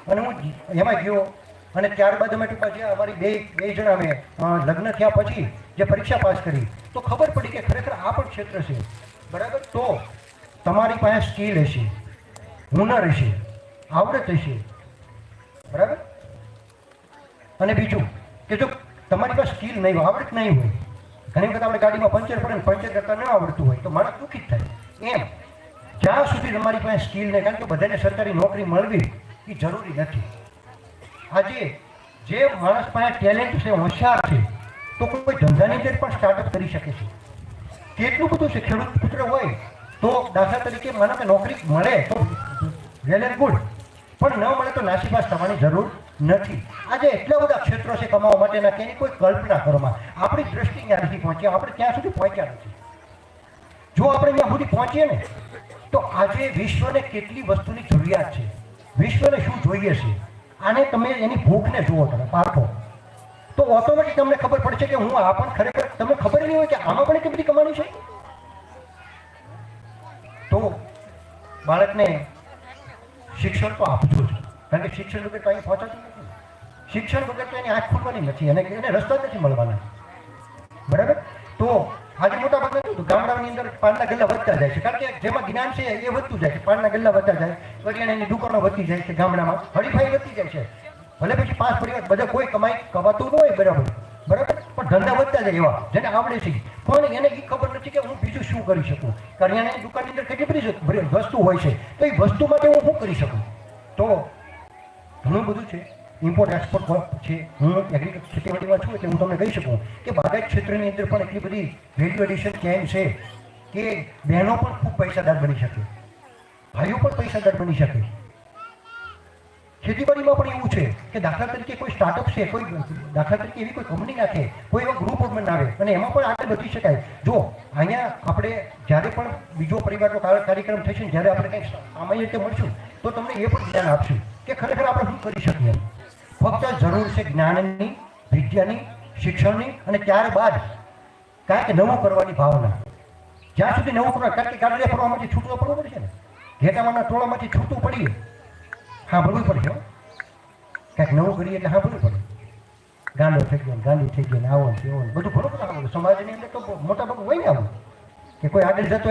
[SPEAKER 12] અને હું એમાં ગયો અને ત્યારબાદ અમે ટૂંકા જે અમારી બે જણા અમે લગ્ન થયા પછી જે પરીક્ષા પાસ કરી તો ખબર પડી કે ખરેખર આ પણ ક્ષેત્ર છે, બરાબર. તો તમારી પાસે સ્કિલ હશે, હુનર હશે, આવડત હશે, બરાબર. અને બીજું કે જો તમારી પાસે સ્કિલ નહીં હોય, આવડત નહીં હોય, ઘણી વખત આપણે ગાડીમાં પંચર પડે ને પંચર કરતાં ન આવડતું હોય તો માણસ દુઃખી જ થાય. એમ જ્યાં સુધી તમારી પાસે સ્કિલ નહીં, કારણ કે બધાને સરકારી નોકરી મળવી એ જરૂરી નથી. આજે જે માણસ પાસે ટેલેન્ટ છે, હોશિયાર છે, તો કોઈ ધંધાની અંદર પણ સ્ટાર્ટઅપ કરી શકે છે. કેટલું બધું છે. ખેડૂત પુત્ર હોય તો દાખલા તરીકે માનો કે નોકરી મળે તો વેલ એન્ડ ગુડ, પણ ન મળે તો નાસીપાસ થવાની જરૂર નથી. આજે એટલા બધા ક્ષેત્રો છે કમાવા માટેના કે એની કોઈ કલ્પના કરવામાં આપણી દ્રષ્ટિ ત્યાં નથી પહોંચી, આપણે ત્યાં સુધી પહોંચ્યા નથી. જો આપણે ત્યાં સુધી પહોંચીએ ને તો આજે વિશ્વને કેટલી વસ્તુની જરૂરિયાત છે, વિશ્વને શું જોઈએ છે, આને તમે એની ભૂખને જુઓ, તમે પારખો તો ઓટોમેટિક તમને ખબર પડશે કે હું આ પણ ખરેખર તમને ખબર નહીં હોય કે આમાં પણ એટલી બધી કમાણી છે. તો બાળકને શિક્ષણ તો આપવું જ, કારણ કે શિક્ષણ વગર કંઈ પહોંચાતું નથી. શિક્ષણ વગર તો એની આંખ ખુલવાની નથી અને એને રસ્તા નથી મળવાના, બરાબર. તો આજે મોટા ભાગના ગામડાની અંદર પાનના ગલ્લા વધતા જાય છે, કારણ કે જેમાં જ્ઞાન છે એ વધતું જાય છે. પાનના ગલ્લા વધતા જાય, કરિયાણાની દુકાનો વધતી જાય છે, ગામડામાં હરીફાઈ વધતી જાય છે. ભલે પછી 5 પરિવાર બધા કોઈ કમાઈ કમાતું ન હોય, બરાબર, પણ ધંધા વધતા જાય એવા જેને આવડે છે, પણ એને એ ખબર નથી કે હું બીજું શું કરી શકું? કરિયાણાની દુકાનની અંદર કેટલી બધી વસ્તુ હોય છે, તો એ વસ્તુ માટે હું શું કરી શકું? તો ઘણું બધું છે, ઇમ્પોર્ટ એક્સપોર્ટ છે. હું ખેતીવાડીમાં છું એટલે હું તમને કહી શકું કે બાગાયત ક્ષેત્રની અંદર પણ એટલી બધી વેલ્યુ એડિશન ચેન છે કે બહેનો પણ ખૂબ પૈસાદાર બની શકે, ભાઈઓ પણ પૈસાદાર બની શકે. ખેતીવાડીમાં પણ એવું છે કે દાખલા તરીકે કોઈ સ્ટાર્ટઅપ છે, કોઈ દાખલા તરીકે એવી કોઈ કંપની નાખે, કોઈ એવો ગ્રુપ બનાવે અને એમાં પણ આગળ વધી શકાય. જો અહીંયા આપણે જ્યારે પણ બીજો પરિવારનો કાર્યક્રમ થશે ને જ્યારે આપણે કંઈક સામાન્ય રીતે મળશું તો તમને એ પણ ધ્યાન આપશું કે ખરેખર આપણે શું કરી શકીએ. ફક્ત જરૂર છે જ્ઞાનની, વિદ્યાની, શિક્ષણની અને ત્યારબાદ કાંઈક નવું કરવાની ભાવના. જ્યાં સુધી નવું કરવા, કારણ કે ગાડીએ ફરવામાંથી છૂટવું પડવું પડશે ને, ઘેટામાંના ટોળામાંથી છૂટવું પડીએ, સાંભળવું પડશે. કાંઈક નવું કરીએ એટલે સાંભળવું પડે. ગાંડો થઈ ગયો, ગાંડી થઈ ગયો, આવો ને તેવો બધું ઘણું બધું સાંભળ્યું. સમાજની અંદર તો મોટા ભાગ હોય ને આવું કે કોઈ આગળ જતો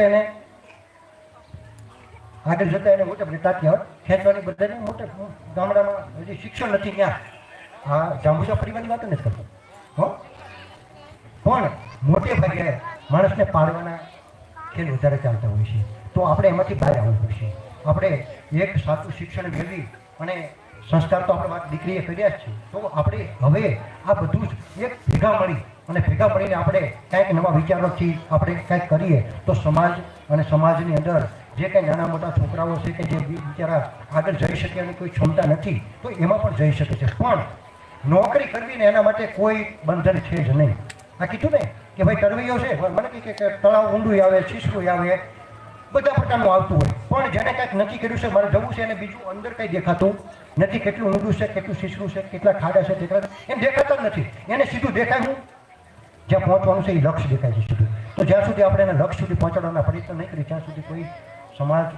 [SPEAKER 12] એને મોટા બધી તાત્યા ખેંચવાની બધાને મોટા ગામડામાં હજી શિક્ષણ નથી ત્યાં. હા, જાંબુજા પરિવારની વાત નથી કરતો હો, પણ મોટે ભાગે માણસને પાડવાના ખેલ વધારે ચાલતા હોય છે. તો આપણે એમાંથી બહાર આવવું પડશે. આપણે એક સાચું શિક્ષણ મેળવી અને સંસ્કાર તો આપણે વાત દીકરીએ કર્યા જ છે, તો આપણે હવે આ બધું જ એક ભેગા મળીને આપણે કાંઈક નવા વિચારોથી આપણે કાંઈક કરીએ તો સમાજ અને સમાજની અંદર જે કંઈ નાના મોટા છોકરાઓ છે કે જે બિચારા આગળ જઈ શકે અને કોઈ ક્ષમતા નથી તો એમાં પણ જઈ શકે છે. પણ નોકરી કરવી ને એના માટે કોઈ બંધન છે જ નહીં. આ કીધું ને કે ભાઈ તરવૈયો છે, મને કે તળાવ ઊંડું આવે, શીશરું આવે, બધા પ્રકારનું આવતું હોય, પણ જેને કાંઈક નક્કી કર્યું છે મારે જવું છે અને બીજું અંદર કંઈ દેખાતું નથી, કેટલું ઊંડું છે, કેટલું શીશરું છે, કેટલા ખાડા છે, કેટલા એમ દેખાતા જ નથી. એને સીધું દેખાય હું જ્યાં પહોંચવાનું છે એ લક્ષ્ય દેખાય છે સીધું. તો જ્યાં સુધી આપણે એને લક્ષ્ય સુધી પહોંચાડવાના પ્રયત્ન નહીં કરીએ ત્યાં સુધી કોઈ સમાજ,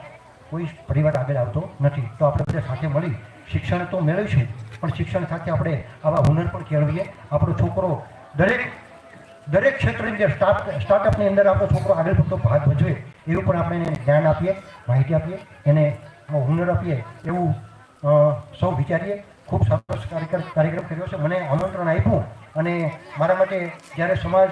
[SPEAKER 12] કોઈ પરિવાર આગળ આવતો નથી. તો આપણે બધા સાથે મળી શિક્ષણ તો મેળવીશું, પણ શિક્ષણ સાથે આપણે આવા હુનર પણ કેળવીએ. આપણો છોકરો દરેક ક્ષેત્રની અંદર સ્ટાર્ટઅપની અંદર આપણો છોકરો આગળ પડતો ભાગ ભજવે એવું પણ આપણે એને જ્ઞાન આપીએ, માહિતી આપીએ, એને હુનર આપીએ એવું સૌ વિચારીએ. ખૂબ સરસ કાર્યક્રમ કર્યો છે. મને આમંત્રણ આપ્યું અને મારા માટે જ્યારે સમાજ